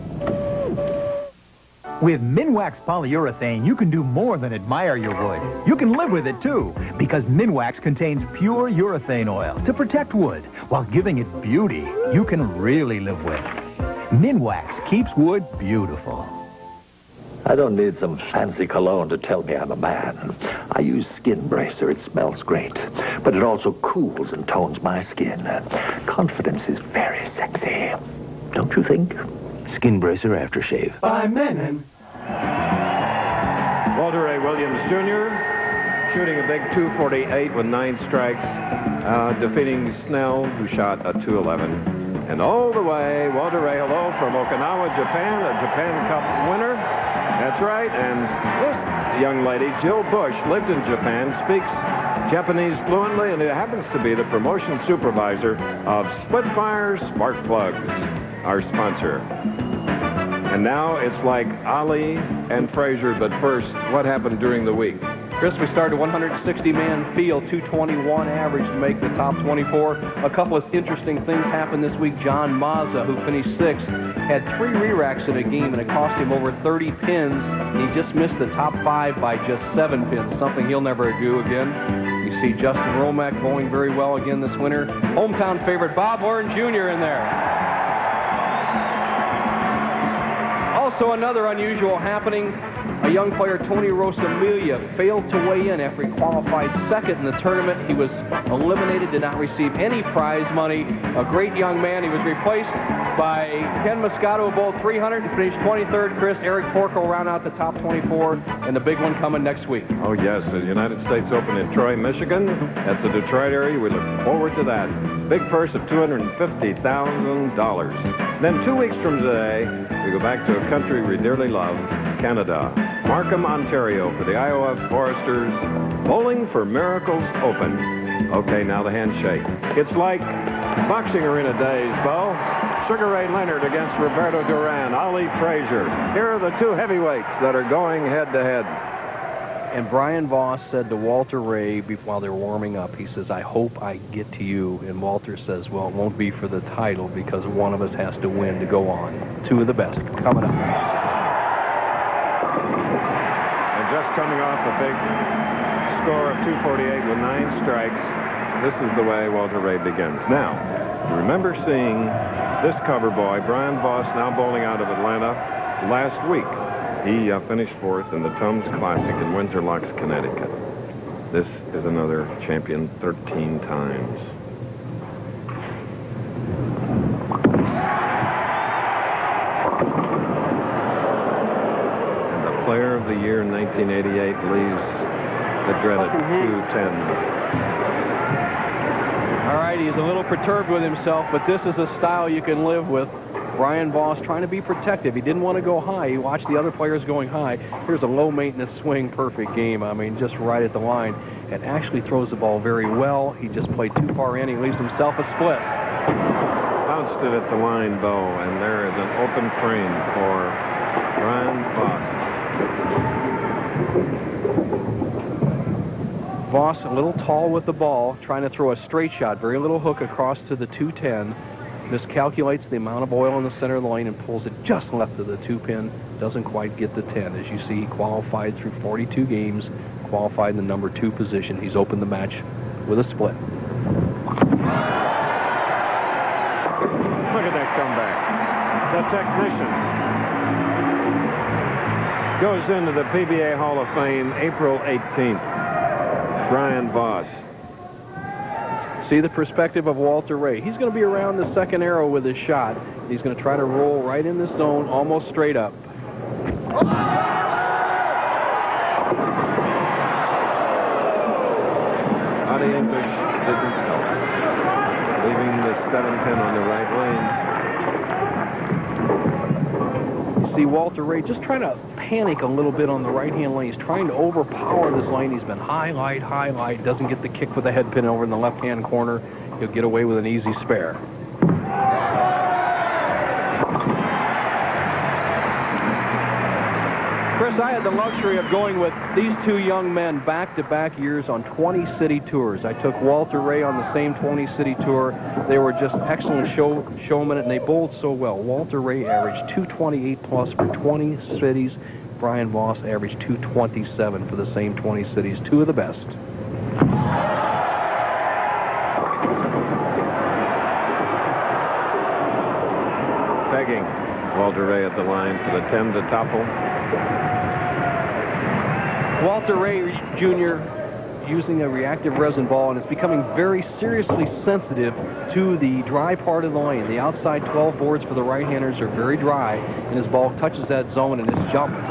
With Minwax polyurethane, you can do more than admire your wood. You can live with it, too, because Minwax contains pure urethane oil to protect wood while giving it beauty you can really live with. Minwax keeps wood beautiful. I don't need some fancy cologne to tell me I'm a man. I use Skin Bracer. It smells great, but it also cools and tones my skin. Confidence is very sexy. Don't you think? Skin Bracer Aftershave. By men. Walter Ray Williams Jr. shooting a big 248 with 9 strikes, defeating Snell, who shot a 211. And all the way, Walter Ray, hello from Okinawa, Japan, a Japan Cup winner. That's right, and this young lady, Jill Bush, lived in Japan, speaks Japanese fluently, and it happens to be the promotion supervisor of Splitfire Spark Plugs, our sponsor. And now it's like Ali and Frazier, but first, what happened during the week? Chris, we started a 160-man field, 221 average to make the top 24. A couple of interesting things happened this week. John Mazza, who finished 6th, had 3 re-racks in a game, and it cost him over 30 pins. He just missed the top 5 by just 7 pins, something he'll never do again. You see Justin Romack bowling very well again this winter. Hometown favorite Bob Warren Jr. in there. Also, another unusual happening. A young player, Tony Rosamilia, failed to weigh in after he qualified second in the tournament. He was eliminated, did not receive any prize money. A great young man. He was replaced by Ken Moscato, who bowled 300 and finished 23rd. Chris, Eric Porco round out the top 24, and the big one coming next week. Oh, yes, the United States Open in Troy, Michigan. That's the Detroit area. We look forward to that. Big purse of $250,000. Then 2 weeks from today, we go back to a country we dearly love, Canada. Markham, Ontario, for the Iowa Foresters Bowling for Miracles Open. Okay, now the handshake. It's like boxing arena days, Bo. Sugar Ray Leonard against Roberto Duran, Ali Frazier. Here are the two heavyweights that are going head-to-head. And Brian Voss said to Walter Ray while they're warming up, he says, "I hope I get to you." And Walter says, "Well, it won't be for the title because one of us has to win to go on." Two of the best coming up. And just coming off a big score of 248 with 9 strikes, this is the way Walter Ray begins. Now, you remember seeing this cover boy, Brian Voss, now bowling out of Atlanta last week. He finished 4th in the Tums Classic in Windsor Locks, Connecticut. This is another champion 13 times. And the player of the year in 1988 leaves the dreaded 210. All right, he's a little perturbed with himself, but this is a style you can live with. Brian Voss trying to be protective. He didn't want to go high. He watched the other players going high. Here's a low-maintenance swing, perfect game. I mean, just right at the line. And actually throws the ball very well. He just played too far in. He leaves himself a split. Bounced it at the line, Bo, and there is an open frame for Brian Voss. Voss a little tall with the ball, trying to throw a straight shot. Very little hook across to the 210. Miscalculates the amount of oil in the center of the lane and pulls it just left of the 2-pin. Doesn't quite get the 10. As you see, he qualified through 42 games, qualified in the number 2 position. He's opened the match with a split. Look at that comeback. The technician goes into the PBA Hall of Fame April 18th. Brian Voss. See the perspective of Walter Ray. He's going to be around the second arrow with his shot. He's going to try to roll right in the zone, almost straight up. Audie English didn't help. Leaving the 710 on the right lane. You see Walter Ray just trying to panic a little bit on the right-hand lane. He's trying to overpower this lane. He's been highlight, doesn't get the kick with the head pin over in the left-hand corner. He'll get away with an easy spare. Chris, I had the luxury of going with these two young men back-to-back years on 20-city tours. I took Walter Ray on the same 20-city tour. They were just excellent showmen, and they bowled so well. Walter Ray averaged 228 plus for 20 cities. Brian Voss averaged 227 for the same 20 cities. Two of the best. Pegging. Walter Ray at the line for the 10 to topple. Walter Ray Jr. using a reactive resin ball, and it's becoming very seriously sensitive to the dry part of the lane. The outside 12 boards for the right-handers are very dry, and his ball touches that zone and it's jumping.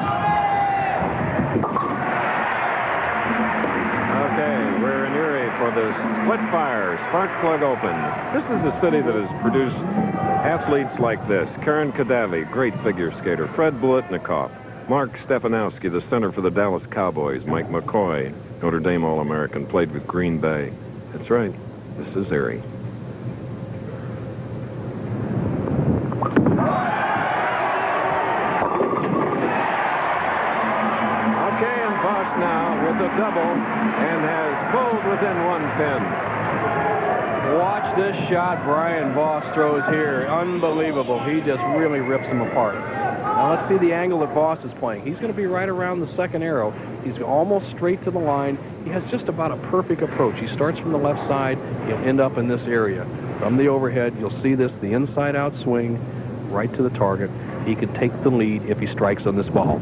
Okay, we're in Erie for the Splitfire Spark Plug Open. This is a city that has produced athletes like this. Karen Kadavi, great figure skater. Fred Blitnikoff. Mark Stefanowski, the center for the Dallas Cowboys. Mike McCoy, Notre Dame All-American, played with Green Bay. That's right. This is Erie. Okay, and Voss now with a double and has pulled within 1 pin. Watch this shot Brian Voss throws here. Unbelievable. He just really rips them apart. Now let's see the angle that Voss is playing. He's going to be right around the second arrow. He's almost straight to the line. He has just about a perfect approach. He starts from the left side. He'll end up in this area. From the overhead, you'll see this, the inside-out swing, right to the target. he could take the lead if he strikes on this ball.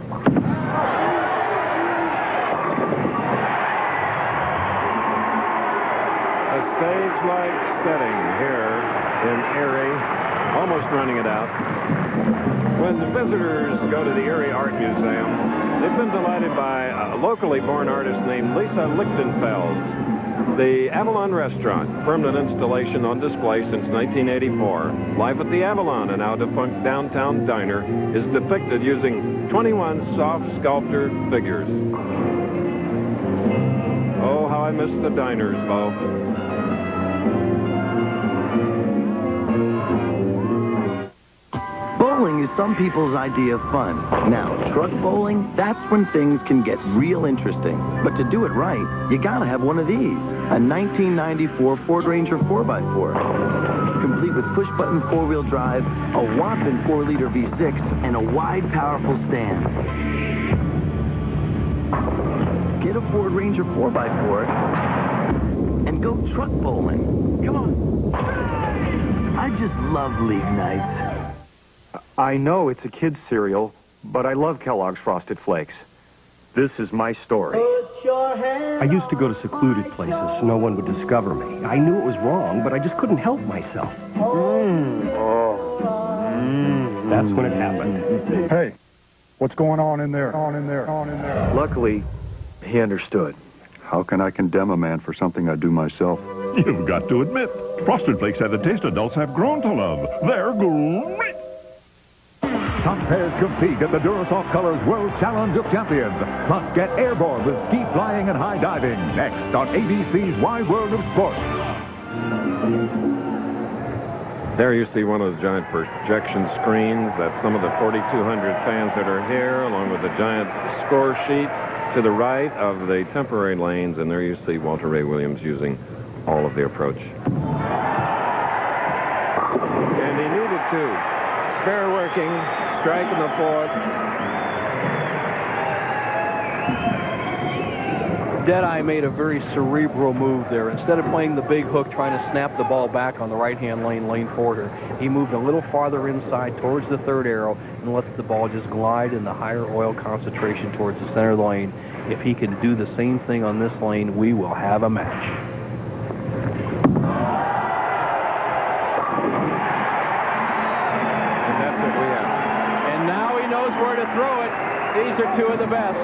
A stage-like setting here in Erie, almost running it out. When the visitors go to the Erie Art Museum, they've been delighted by a locally born artist named Lisa Lichtenfels. The Avalon Restaurant, permanent installation on display since 1984. Life at the Avalon, a now-defunct downtown diner, is depicted using 21 soft sculpture figures. Oh, how I miss the diners, Bo. Bowling is some people's idea of fun. Now, truck bowling, that's when things can get real interesting. But to do it right, you gotta have one of these. A 1994 Ford Ranger 4x4. Complete with push-button four-wheel drive, a whopping 4-liter V6, and a wide, powerful stance. Get a Ford Ranger 4x4 and go truck bowling. Come on. I just love league nights. I know it's a kid's cereal, but I love Kellogg's Frosted Flakes. This is my story. I used to go to secluded places so no one would discover me. I knew it was wrong, but I just couldn't help myself. That's when it happened. Hey, what's going on in there? Luckily, he understood. How can I condemn a man for something I do myself? You've got to admit, Frosted Flakes have the taste adults have grown to love. They're great. Top pairs compete at the Durasoft Colors World Challenge of Champions. Plus, get airborne with ski flying and high diving. Next on ABC's Wide World of Sports. There you see one of the giant projection screens. That's some of the 4,200 fans that are here, along with the giant score sheet to the right of the temporary lanes. And there you see Walter Ray Williams using all of the approach. And he needed to. Spare working, strike in the fourth. Deadeye made a very cerebral move there. Instead of playing the big hook, trying to snap the ball back on the right-hand lane for her, he moved a little farther inside towards the third arrow and lets the ball just glide in the higher oil concentration towards the center of the lane. If he can do the same thing on this lane, we will have a match. Where to throw it. These are two of the best.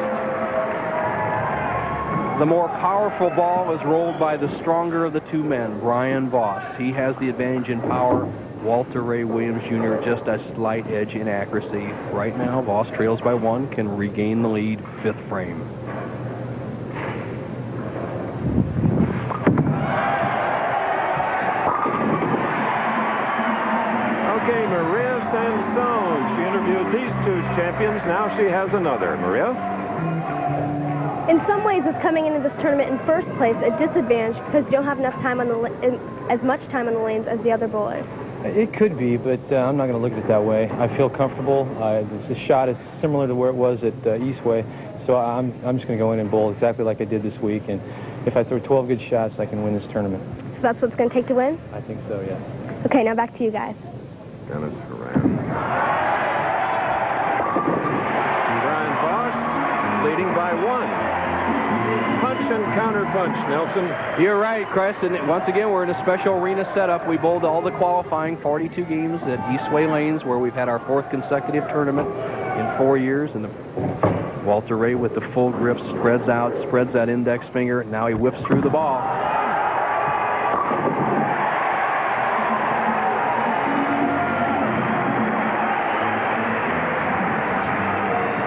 The more powerful ball is rolled by the stronger of the two men, Brian Voss. He has the advantage in power. Walter Ray Williams Jr. just a slight edge in accuracy. Right now, Voss trails by 1, can regain the lead, 5th frame. Okay, Maria Sansone. She interviewed these two champions. Now she has another. Maria? In some ways, it's coming into this tournament in first place a disadvantage because you don't have enough time on the as much time on the lanes as the other bowlers. It could be, but I'm not going to look at it that way. I feel comfortable. The shot is similar to where it was at Eastway, so I'm just going to go in and bowl exactly like I did this week. And if I throw 12 good shots, I can win this tournament. So that's what it's going to take to win? I think so, yes. Okay, now back to you guys. Dennis Horan. Brian Voss leading by 1. Punch and counter punch, Nelson. You're right, Chris. And once again, we're in a special arena setup. We bowled all the qualifying 42 games at Eastway Lanes, where we've had our 4th consecutive tournament in 4 years. And Walter Ray with the full grip spreads out, spreads that index finger. Now he whips through the ball.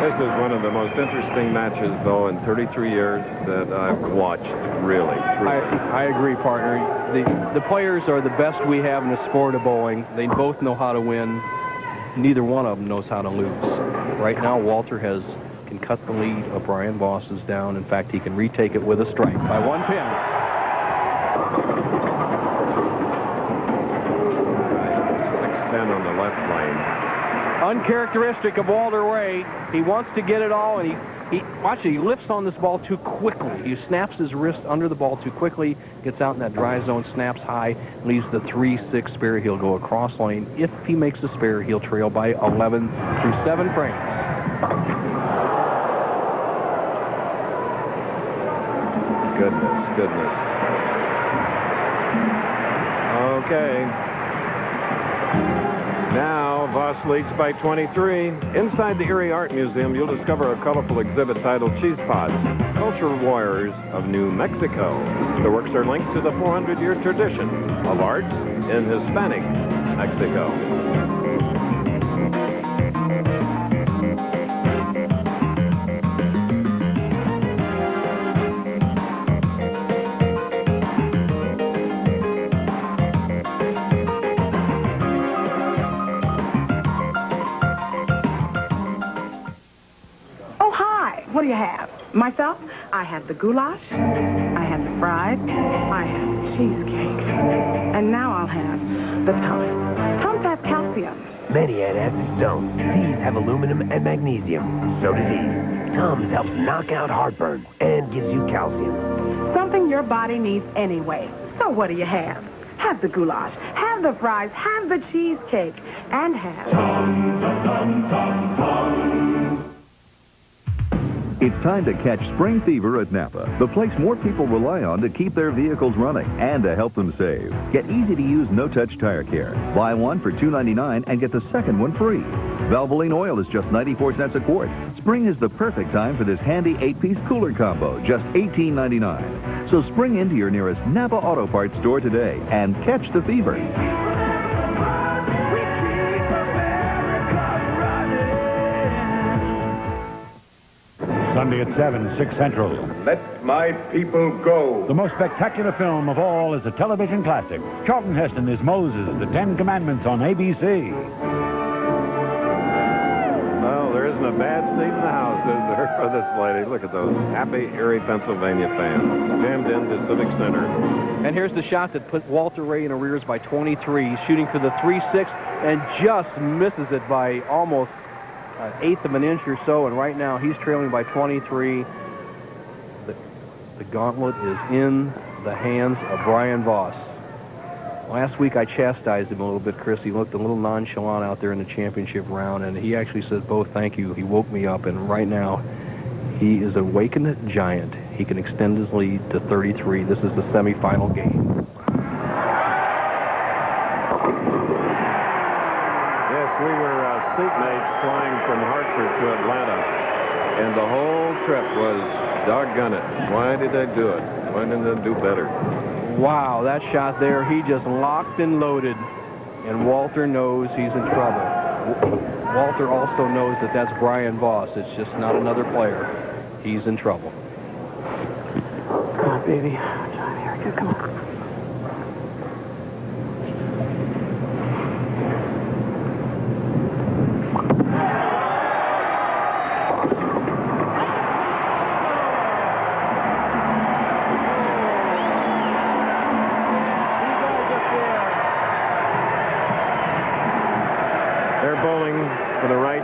This is one of the most interesting matches, though, in 33 years that I've watched, really. I agree, partner. The players are the best we have in the sport of bowling. They both know how to win. Neither one of them knows how to lose. Right now, Walter can cut the lead of Brian Voss's down. In fact, he can retake it with a strike by 1 pin. 6-10 on the left lane. Uncharacteristic of Walter Ray. He wants to get it all, and he Watch it, he lifts on this ball too quickly. He snaps his wrist under the ball too quickly, gets out in that dry zone, snaps high, leaves the 3-6 spare. He'll go across lane. If he makes a spare, he'll trail by 11 through 7 frames. Goodness. Okay. Now, Voss leads by 23. Inside the Erie Art Museum, you'll discover a colorful exhibit titled Cheese Pods, Cultural Warriors of New Mexico. The works are linked to the 400-year tradition of art in Hispanic Mexico. What do you have? Myself, I have the goulash, I have the fries, I have the cheesecake, and now I'll have the Tums. Tums have calcium. Many antacids don't. These have aluminum and magnesium. So do these. Tums helps knock out heartburn and gives you calcium. Something your body needs anyway. So what do you have? Have the goulash, have the fries, have the cheesecake, and have... Tums. It's time to catch spring fever at Napa, the place more people rely on to keep their vehicles running and to help them save. Get easy-to-use no-touch tire care. Buy one for $2.99 and get the second one free. Valvoline oil is just 94 cents a quart. Spring is the perfect time for this handy 8-piece cooler combo, just $18.99. So spring into your nearest Napa Auto Parts store today and catch the fever. Sunday at 7, 6 Central. Let my people go. The most spectacular film of all is a television classic. Charlton Heston is Moses, the 10 Commandments on ABC. Well, there isn't a bad seat in the house, is there, for this lady? Look at those happy Erie, Pennsylvania fans jammed into Civic Center. And here's the shot that put Walter Ray in arrears by 23. He's shooting for the 3-6 and just misses it by almost an eighth of an inch or so, and right now he's trailing by 23. The gauntlet is in the hands of Brian Voss. Last week I chastised him a little bit, Chris. He looked a little nonchalant out there in the championship round, and he actually said, "Bo, thank you." He woke me up, and right now he is an awakened giant. He can extend his lead to 33. This is the semifinal game. We were seatmates flying from Hartford to Atlanta, and the whole trip was, doggone it, why did I do it? Why didn't I do better? Wow, that shot there, he just locked and loaded, and Walter knows he's in trouble. Walter also knows that that's Brian Voss. It's just not another player. He's in trouble. Come on, baby. Come on, Erica, come on.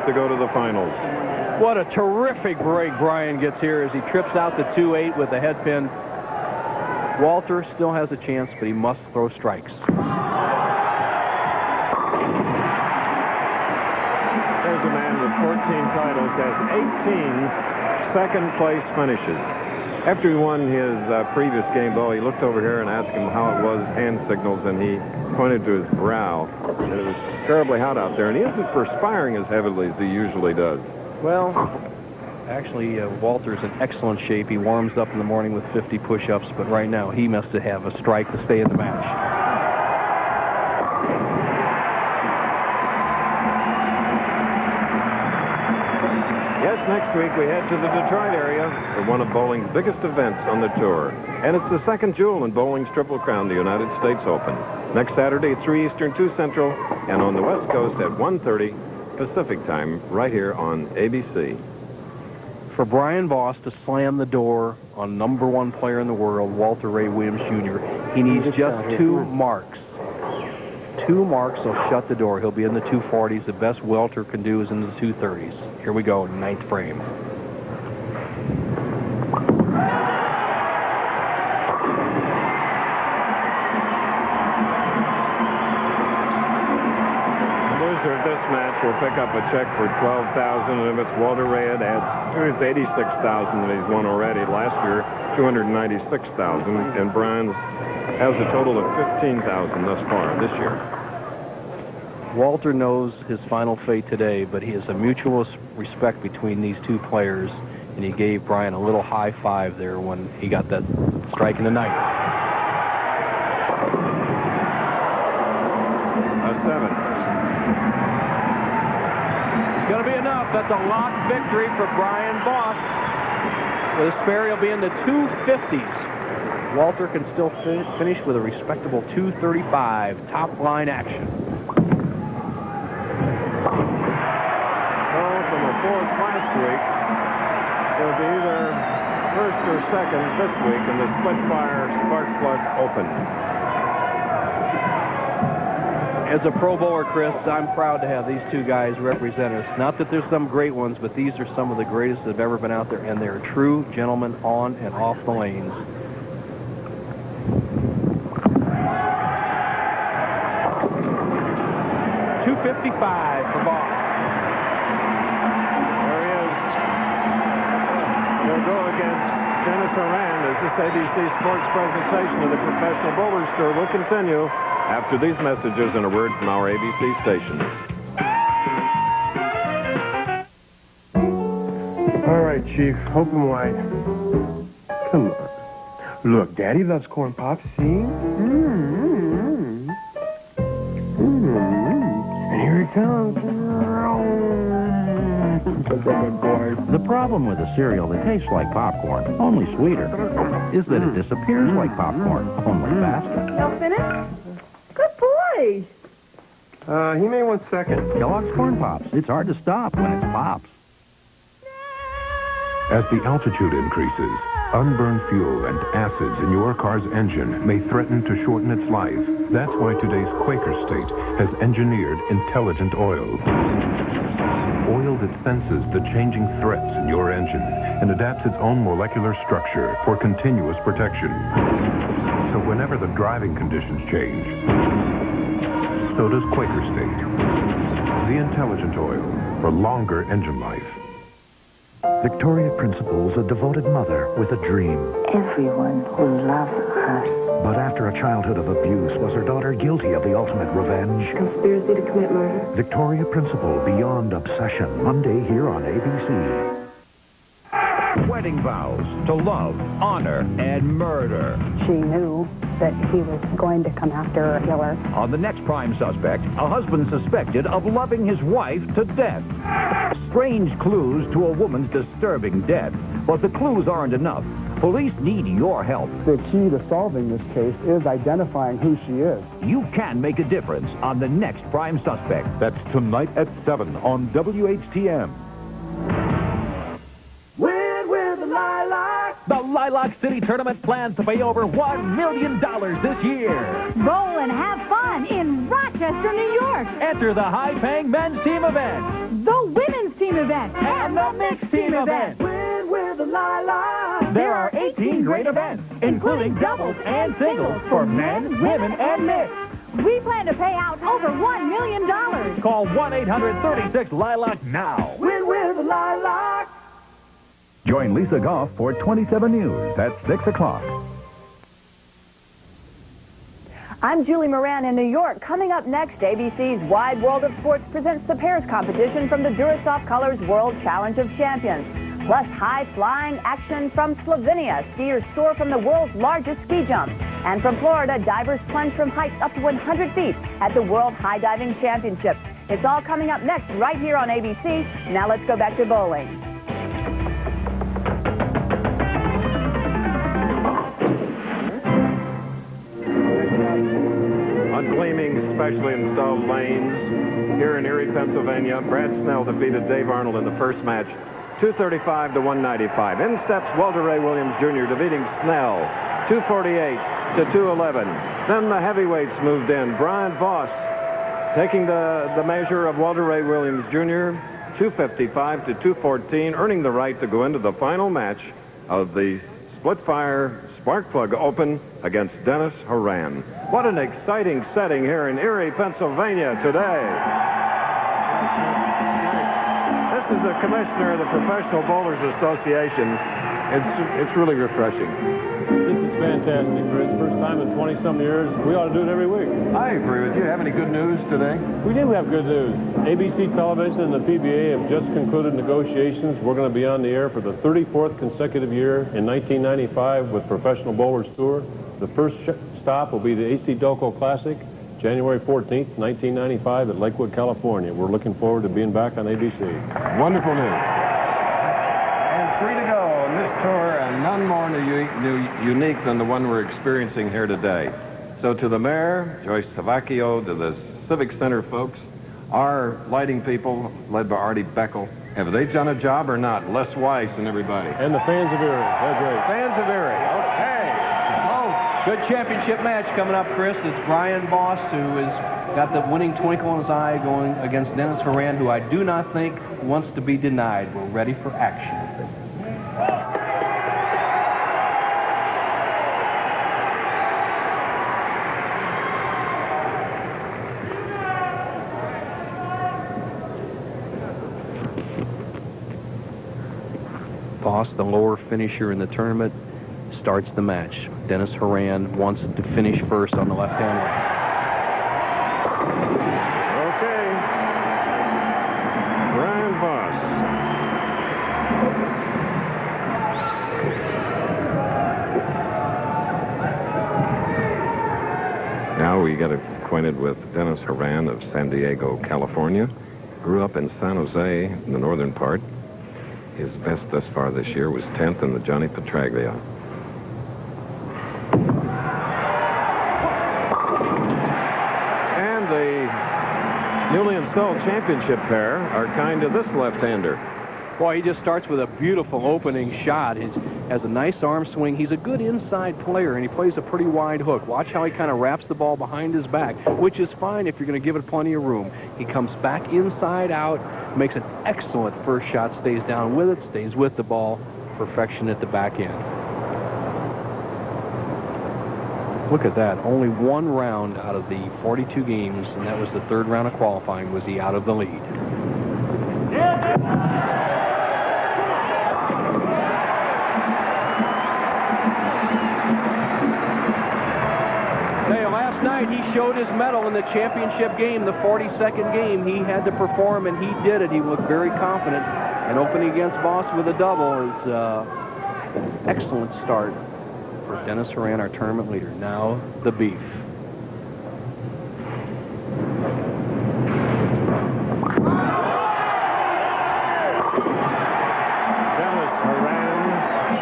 To go to the finals. What a terrific break Brian gets here as he trips out the 2-8 with the head pin. Walter still has a chance, but he must throw strikes. There's a man with 14 titles, has 18 second-place finishes. After he won his previous game, though, he looked over here and asked him how it was, hand signals, and he pointed to his brow. And it was terribly hot out there, and he isn't perspiring as heavily as he usually does. Well, actually, Walter's in excellent shape. He warms up in the morning with 50 push-ups, but right now he must have a strike to stay in the match. Yes, next week we head to the Detroit area for one of bowling's biggest events on the tour. And it's the second jewel in bowling's Triple Crown, the United States Open. Next Saturday at 3 Eastern, 2 Central, and on the West Coast at 1:30 Pacific Time, right here on ABC. For Brian Voss to slam the door on #1 player in the world, Walter Ray Williams Jr., he needs just 2 marks. 2 marks will shut the door. He'll be in the 240s. The best Walter can do is in the 230s. Here we go, 9th frame. loser of this match will pick up a check for $12,000, and if it's Walter Ray, it adds to his $86,000 that he's won already. Last year, $296,000, and Brian's has a total of $15,000 thus far this year. Walter knows his final fate today, but he has a mutual respect between these two players, and he gave Brian a little high five there when he got that strike in the ninth. A 7. It's going to be enough. That's a lock victory for Brian Voss. With a spare, he'll be in the 250s. Walter can still finish with a respectable 235. Top line action. Well, from a fourth last week, it'll be either first or second this week in the Splitfire Spark Plug Open. As a Pro Bowler, Chris, I'm proud to have these two guys represent us. Not that there's some great ones, but these are some of the greatest that have ever been out there, and they're true gentlemen on and off the lanes. $255 for Voss. There he is. He'll go against Dennis Horan as this ABC Sports presentation of the Professional Bowlers Tour will continue after these messages and a word from our ABC station. All right, Chief. Open wide. Come on. Look, Daddy loves corn pops, see? And here he comes. The problem with a cereal that tastes like popcorn, only sweeter, is that it disappears like popcorn, only faster. Y'all finished? Good boy. He may want seconds. Kellogg's Corn Pops. It's hard to stop when it's Pops. As the altitude increases, unburned fuel and acids in your car's engine may threaten to shorten its life. That's why today's Quaker State has engineered intelligent oil. Oil that senses the changing threats in your engine and adapts its own molecular structure for continuous protection. So whenever the driving conditions change, so does Quaker State. The intelligent oil for longer engine life. Victoria Principal's a devoted mother with a dream. Everyone will love us. But after a childhood of abuse, was her daughter guilty of the ultimate revenge? Conspiracy to commit murder. Victoria Principal, Beyond Obsession, Monday here on ABC. Wedding vows to love, honor, and murder. She knew that he was going to come after her killer. On the next prime suspect, a husband suspected of loving his wife to death. Strange clues to a woman's disturbing death. But the clues aren't enough. Police need your help. The key to solving this case is identifying who she is. You can make a difference on the next prime suspect. That's tonight at 7 on WHTM. The Lilac City Tournament plans to pay over $1 million this year. Roll and have fun in Rochester, New York. Enter the high-paying men's team event, The women's team event. and the mixed team event. Win with the Lilac. There are 18 great events, including doubles and singles for men, women, and mixed. We plan to pay out over $1 million. Call 1-800-36-LILAC now. Win with the Lilac. Join Lisa Goff for 27 News at 6 o'clock. I'm Julie Moran in New York. Coming up next, ABC's Wide World of Sports presents the pairs competition from the Durasoft Colors World Challenge of Champions. Plus, high-flying action from Slovenia. Skiers soar from the world's largest ski jump. And from Florida, divers plunge from heights up to 100 feet at the World High Diving Championships. It's all coming up next right here on ABC. Now let's go back to bowling. Unclaiming specially installed lanes here in Erie, Pennsylvania. Brad Snell defeated Dave Arnold in the first match, 235 to 195. In steps Walter Ray Williams Jr. defeating Snell, 248 to 211. Then the heavyweights moved in. Brian Voss taking the measure of Walter Ray Williams Jr., 255 to 214, earning the right to go into the final match of the Splitfire Spark Plug Open against Dennis Horan. What an exciting setting here in Erie, Pennsylvania today. as a commissioner of the Professional Bowlers Association, it's really refreshing. This is fantastic, Chris. First time in 20-some years. We ought to do it every week. I agree with you. Have any good news today? We do have good news. ABC Television and the PBA have just concluded negotiations. We're going to be on the air for the 34th consecutive year in 1995 with Professional Bowlers Tour. The first stop will be the AC Doco Classic, January 14th, 1995 at Lakewood, California. We're looking forward to being back on ABC. Wonderful news. And 3 to go on this tour, and none more unique than the one we're experiencing here today. So to the mayor, Joyce Savacchio, to the Civic Center folks, our lighting people, led by Artie Beckel, have they done a job or not? Les Weiss and everybody. And the fans of Erie. They're great. Fans of Erie. Okay. Good championship match coming up, Chris. It's Brian Voss, who has got the winning twinkle in his eye, going against Dennis Horan, who I do not think wants to be denied. We're ready for action. Voss, the lower finisher in the tournament, starts the match. Dennis Horan wants to finish first on the left-hand line. Okay. Brian Voss. Now we get acquainted with Dennis Horan of San Diego, California. Grew up in San Jose, in the northern part. His best thus far this year was 10th in the Johnny Petraglia. And the newly installed championship pair are kind to this left-hander. Boy, he just starts with a beautiful opening shot. He has a nice arm swing. He's a good inside player, and he plays a pretty wide hook. Watch how he kind of wraps the ball behind his back, which is fine if you're going to give it plenty of room. He comes back inside out, makes an excellent first shot, stays down with it, stays with the ball. Perfection at the back end. Look at that. Only one round out of the 42 games, and that was the third round of qualifying, was he out of the lead. Last night he showed his mettle in the championship game, the 42nd game. He had to perform, and he did it. He looked very confident. And opening against Voss with a double is an excellent start for Dennis Horan, our tournament leader. Now the beef. Dennis Horan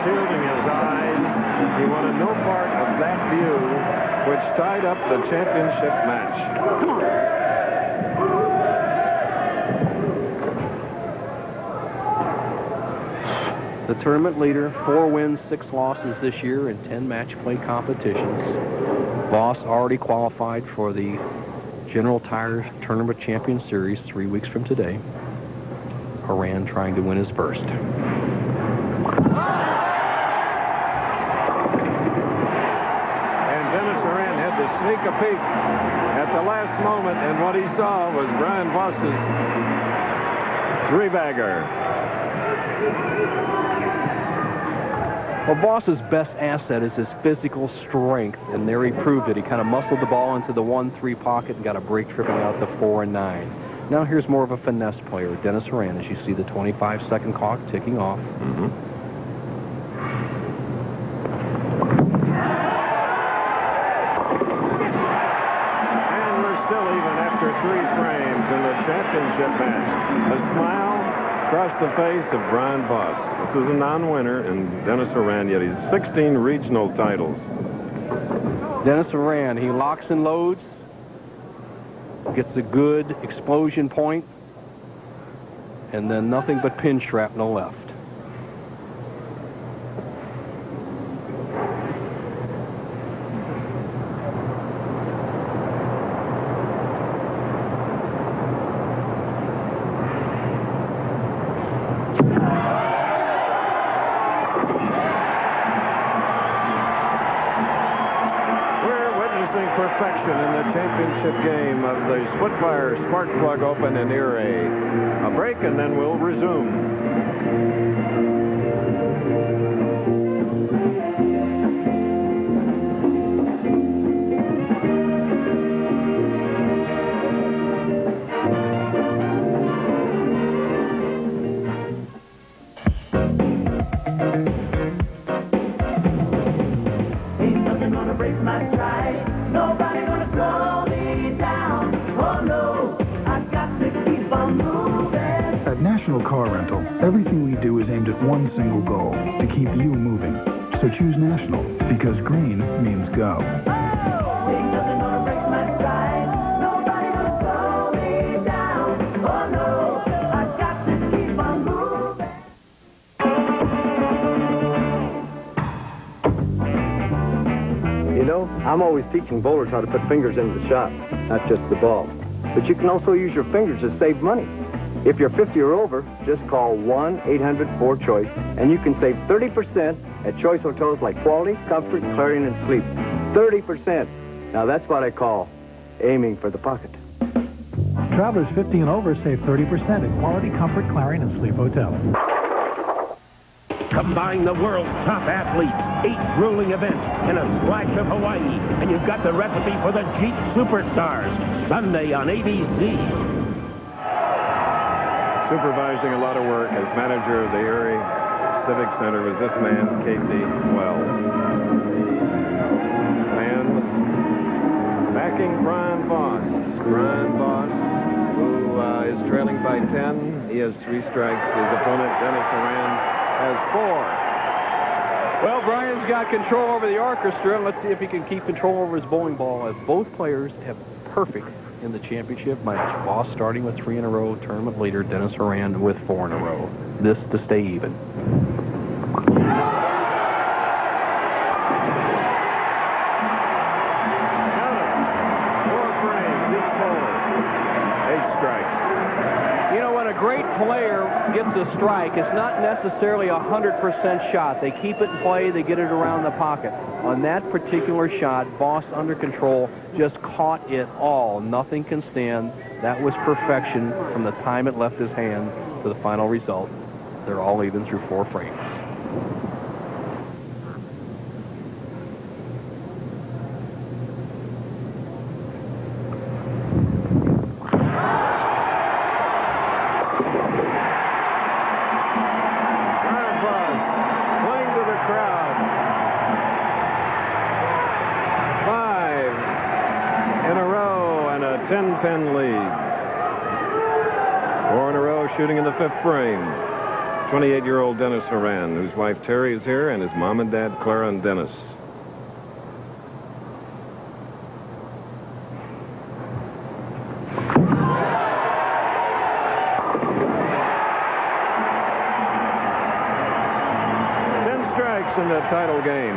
shielding his eyes. He wanted no part of that view, which tied up the championship match. Come on. The tournament leader, 4 wins, 6 losses this year in 10 match play competitions. Voss already qualified for the General Tire Tournament Champion Series 3 weeks from today. Horan trying to win his first. Sneak a peek at the last moment, and what he saw was Brian Voss's 3-bagger. Well, Voss's best asset is his physical strength, and there he proved it. He kind of muscled the ball into the 1-3 pocket and got a break tripping out the 4 and 9. Now here's more of a finesse player, Dennis Horan, as you see the 25-second clock ticking off. Championship match. A smile across the face of Brian Voss. This is a non-winner, and Dennis Horan, yet he's 16 regional titles. Dennis Horan, he locks and loads, gets a good explosion point, and then nothing but pin shrapnel left. championship game of the Splitfire Spark Plug Open in Erie. A break, and then we'll resume. At National Car Rental, everything we do is aimed at one single goal, to keep you moving. So choose National, because green means go. You know, I'm always teaching bowlers how to put fingers into the shot, not just the ball. But you can also use your fingers to save money. If you're 50 or over, just call 1-800-4CHOICE, and you can save 30% at choice hotels like Quality, Comfort, Clarion, and Sleep. 30%. Now that's what I call aiming for the pocket. Travelers 50 and over save 30% at Quality, Comfort, Clarion, and Sleep hotels. Combine the world's top athletes, 8 grueling events, and a splash of Hawaii, and you've got the recipe for the Jeep Superstars. Sunday on ABC. Supervising a lot of work as manager of the Erie Civic Center was this man, Casey Wells. Fans backing Brian Voss. Brian Voss, who is trailing by 10. He has 3 strikes. His opponent, Dennis Horan, has 4. Well, Brian's got control over the orchestra, and let's see if he can keep control over his bowling ball, as both players have perfect in the championship match. Voss starting with 3 in a row, tournament leader Dennis Horan with 4 in a row. This to stay even. Great player gets a strike. It's not necessarily a 100% shot. They keep it in play. They get it around the pocket. On that particular shot, Voss under control just caught it all. Nothing can stand. That was perfection from the time it left his hand to the final result. They're all even through 4 frames. a 10-pin lead. 4 in a row, shooting in the 5th frame. 28-year-old Dennis Horan, whose wife Terry is here, and his mom and dad, Clara and Dennis. In the title game.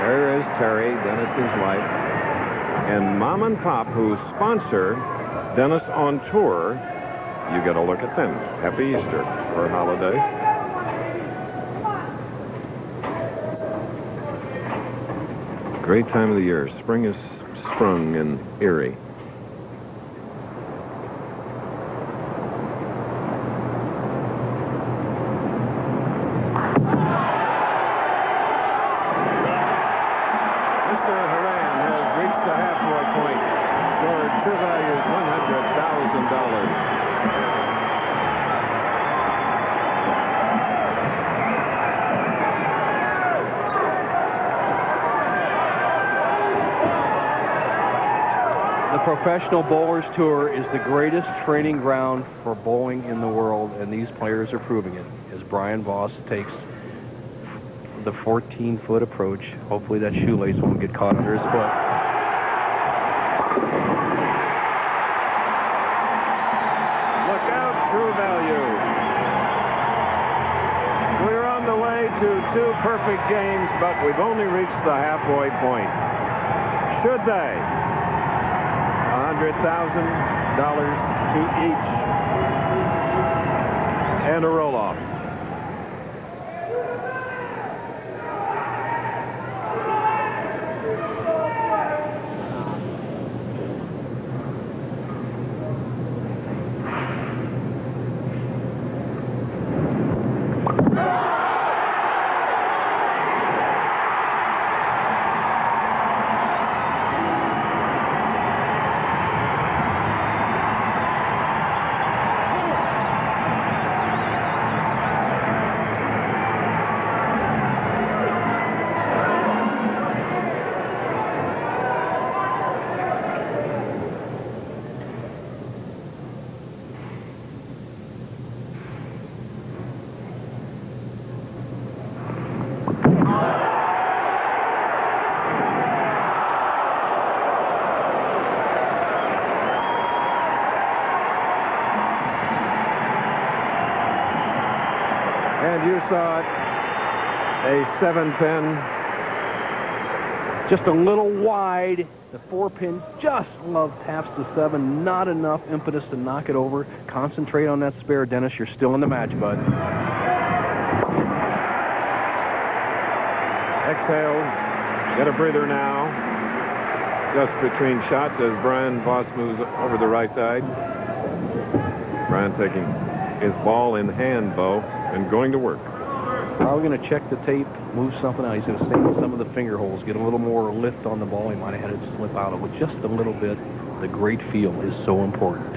There is Terry, Dennis's wife, and Mom and Pop, who sponsor Dennis on tour. You get a look at them. Happy Easter or holiday. Great time of the year. Spring is sprung in Erie. The Professional Bowlers Tour is the greatest training ground for bowling in the world, and these players are proving it as Brian Voss takes the 14-foot approach. Hopefully that shoelace won't get caught under his foot. Look out, True Value. We're on the way to 2 perfect games, but we've only reached the halfway point. Should they? $100,000 to each, and a roll-off. And you saw it. A 7-pin. Just a little wide. The 4-pin just taps the 7. Not enough impetus to knock it over. Concentrate on that spare, Dennis. You're still in the match, bud. Exhale. Get a breather now. Just between shots as Brian Voss moves over the right side. Brian taking his ball in hand, Bo, and going to work. Probably going to check the tape, move something out. He's going to sand some of the finger holes, get a little more lift on the ball. He might have had it slip out of it just a little bit. The great feel is so important.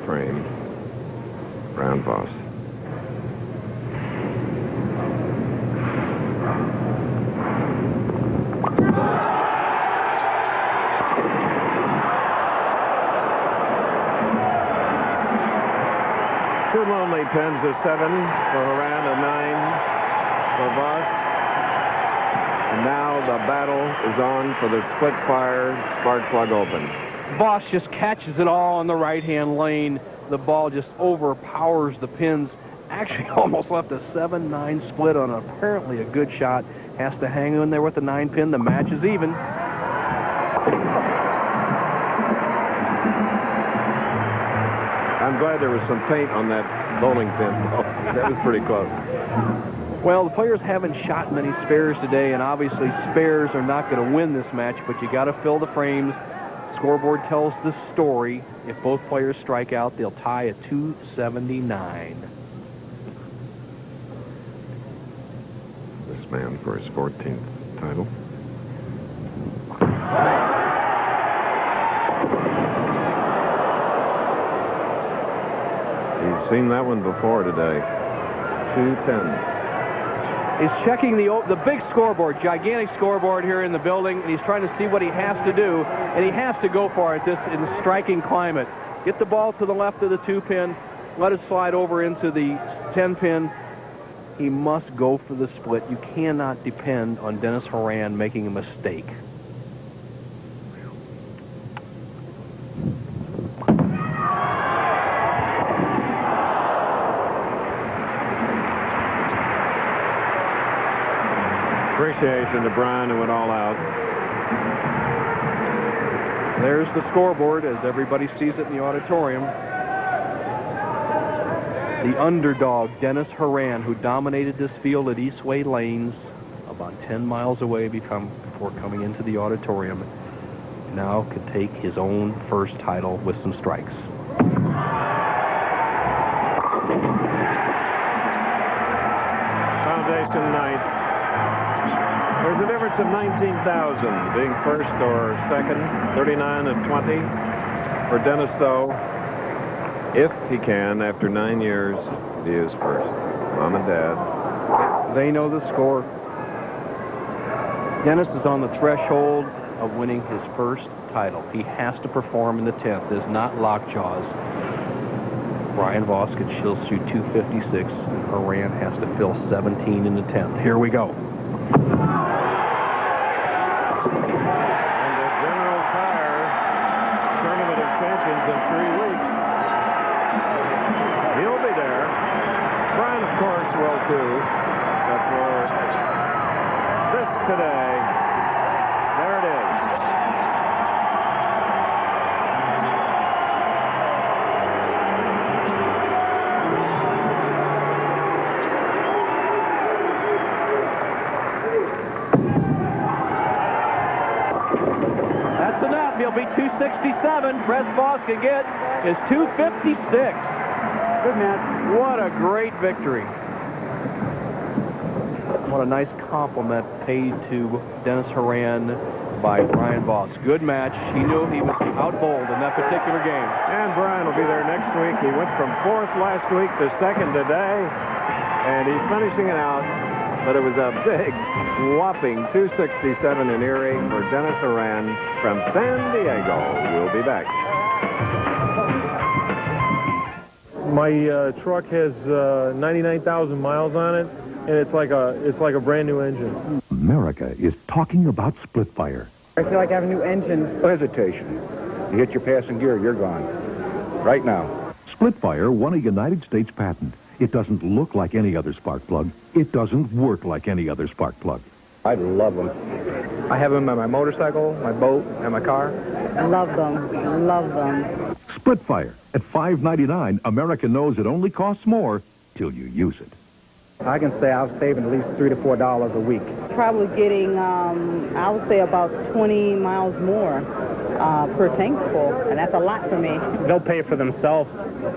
Frame, Brian Voss. Two lonely pins, a 7 for Horan, a 9 for Voss. And now the battle is on for the Splitfire Spark Plug Open. Voss just catches it all on the right-hand lane. The ball just overpowers the pins. Actually almost left a 7-9 split on apparently a good shot. Has to hang in there with the 9-pin. The match is even. I'm glad there was some paint on that bowling pin. Oh, that was pretty close. Well, the players haven't shot many spares today, and obviously spares are not going to win this match, but you got to fill the frames. Scoreboard tells the story. If both players strike out, they'll tie at 279. This man for his 14th title. He's seen that one before today. 210. He's checking the big scoreboard, gigantic scoreboard here in the building, and he's trying to see what he has to do, and he has to go for it in this striking climate. Get the ball to the left of the 2-pin, let it slide over into the 10-pin. He must go for the split. You cannot depend on Dennis Horan making a mistake. Appreciation to Brian, who went all out. There's the scoreboard as everybody sees it in the auditorium. The underdog, Dennis Horan, who dominated this field at Eastway Lanes about 10 miles away before coming into the auditorium, now could take his own first title with some strikes. Foundation night. There's a difference of 19,000 being first or second. 39 and 20 for Dennis, though. If he can, after 9 years, he is first. Mom and Dad. They know the score. Dennis is on the threshold of winning his first title. He has to perform in the 10th. There's not lockjaws. Brian Voss could still shoot 256, and Horan has to fill 17 in the 10th. Here we go. Champions in 3 weeks. He'll be there. Brian, of course, will too. But for this today, there it is. That's enough. He'll be 267. Brad Voss can get his 256. Good man. What a great victory. What a nice compliment paid to Dennis Horan by Brian Voss. Good match. He knew he was out-bowled in that particular game. And Brian will be there next week. He went from 4th last week to 2nd today. And he's finishing it out but it was a big, whopping 267 in Erie for Dennis Horan from San Diego. We'll be back. My truck has 99,000 miles on it, and it's like a brand new engine. America is talking about Splitfire. I feel like I have a new engine. No hesitation. You hit your passing gear, you're gone. Right now. Splitfire won a United States patent. It doesn't look like any other spark plug. It doesn't work like any other spark plug. I love them. I have them on my motorcycle, my boat, and my car. I love them. Love them. Splitfire. At $5.99, America knows it only costs more till you use it. I can say I've saved at least $3 to $4 a week. Probably getting, I would say about 20 miles more per tank full, and that's a lot for me. They'll pay for themselves,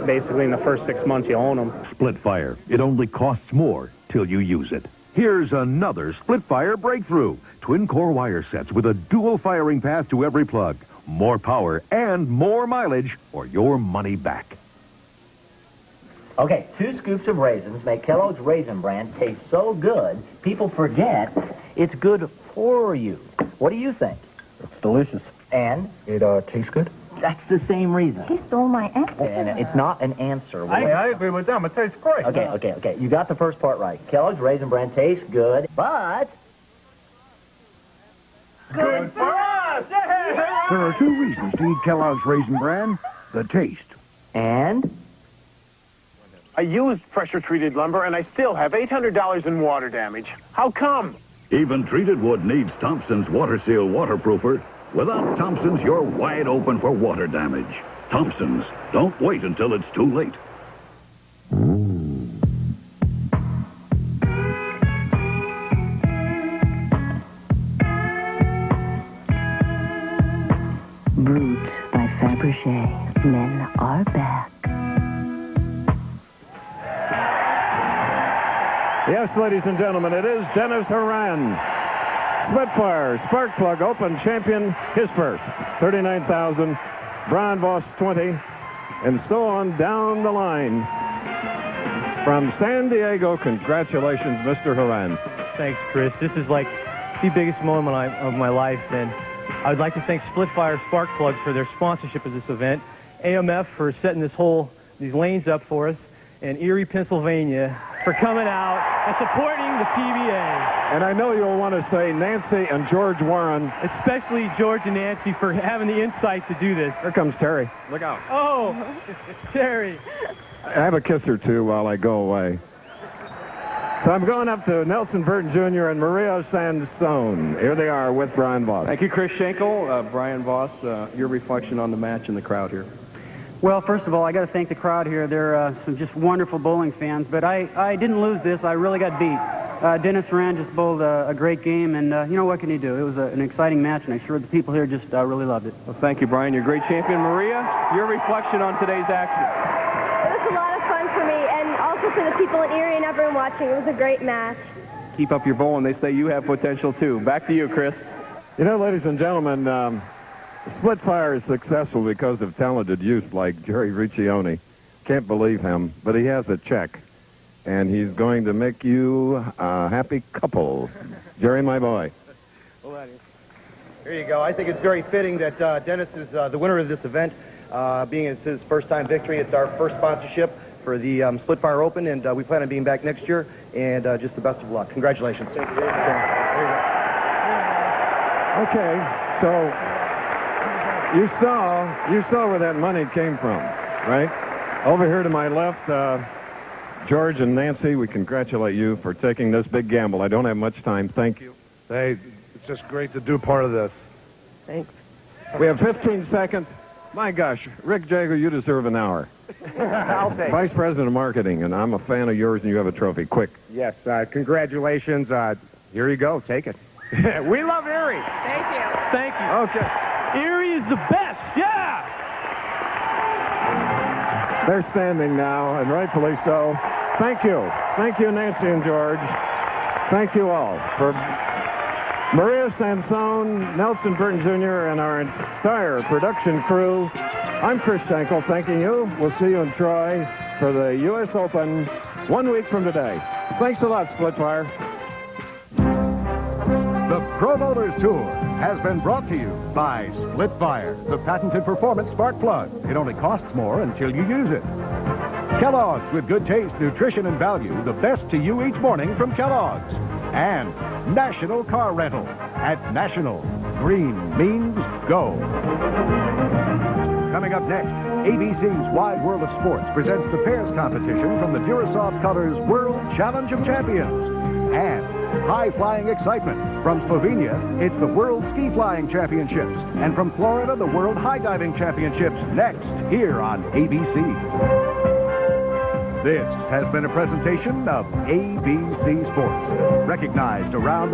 basically, in the first 6 months you own them. Splitfire. It only costs more till you use it. Here's another Splitfire breakthrough. Twin-core wire sets with a dual firing path to every plug. More power and more mileage or your money back. Okay, 2 scoops of raisins make Kellogg's Raisin Bran taste so good, people forget it's good for you. What do you think? It's delicious. And? It tastes good. That's the same reason. He stole my answer. And it's not an answer. I agree with them. It tastes great. Okay. You got the first part right. Kellogg's Raisin Bran tastes good, but... Good for us! There are 2 reasons to eat Kellogg's Raisin Bran. The taste. And? I used pressure-treated lumber, and I still have $800 in water damage. How come? Even treated wood needs Thompson's Water Seal waterproofer. Without Thompson's, you're wide open for water damage. Thompson's. Don't wait until it's too late. Brute by Fabergé. Men are back. Yes, ladies and gentlemen, it is Dennis Horan. Splitfire Spark Plug Open champion, his first. 39,000. Brian Voss, 20. And so on down the line. From San Diego, congratulations, Mr. Horan. Thanks, Chris. This is like the biggest moment of my life, and I would like to thank Splitfire Spark Plugs for their sponsorship of this event, AMF for setting these lanes up for us, and Erie, Pennsylvania for coming out and supporting the PBA. And I know you'll want to say Nancy and George Warren. Especially George and Nancy for having the insight to do this. Here comes Terry. Look out. Oh, Terry. I have a kiss or two while I go away. So I'm going up to Nelson Burton Jr. and Maria Sansone. Here they are with Brian Voss. Thank you, Chris Schenkel. Brian Voss, your reflection on the match and the crowd here. Well, first of all, I got to thank the crowd here. They're some just wonderful bowling fans, but I didn't lose this. I really got beat. Dennis Horan just bowled a great game, and you know, what can you do? It was an exciting match, and I'm sure the people here just really loved it. Well, thank you, Brian. You're a great champion. Maria, your reflection on today's action. It was a lot of fun for me, and also for the people in Erie and everyone watching. It was a great match. Keep up your bowling. They say you have potential, too. Back to you, Chris. You know, ladies and gentlemen, Splitfire is successful because of talented youth like Jerry Riccione. Can't believe him, but he has a check, and he's going to make you a happy couple. Jerry, my boy. Here you go. I think it's very fitting that Dennis is the winner of this event. Being it's his first-time victory, it's our first sponsorship for the Splitfire Open, and we plan on being back next year, and just the best of luck. Congratulations. Thank you. Okay, so you saw where that money came from, right? Over here to my left, George and Nancy, we congratulate you for taking this big gamble. I don't have much time. Thank you. Hey, it's just great to do part of this. Thanks. We have 15 seconds. My gosh, Rick Jagger, you deserve an hour. I'll take Vice President of Marketing, and I'm a fan of yours, and you have a trophy. Quick. Yes, congratulations. Here you go. Take it. We love Erie. Thank you. Thank you. Okay. Erie is the best. Yeah. They're standing now, and rightfully so. Thank you. Thank you, Nancy and George. Thank you all. For Maria Sansone, Nelson Burton Jr., and our entire production crew, I'm Chris Schenkel thanking you. We'll see you in Troy for the U.S. Open 1 week from today. Thanks a lot, Splitfire. Pro Bowlers Tour has been brought to you by Splitfire, the patented performance spark plug. It only costs more until you use it. Kellogg's, with good taste, nutrition, and value, the best to you each morning from Kellogg's. And National Car Rental. At National, green means go. Coming up next, ABC's Wide World of Sports presents the pairs competition from the Durasoft Colors World Challenge of Champions. And high-flying excitement. From Slovenia, it's the World Ski Flying Championships. And from Florida, the World High Diving Championships. Next, here on ABC. This has been a presentation of ABC Sports, recognized around the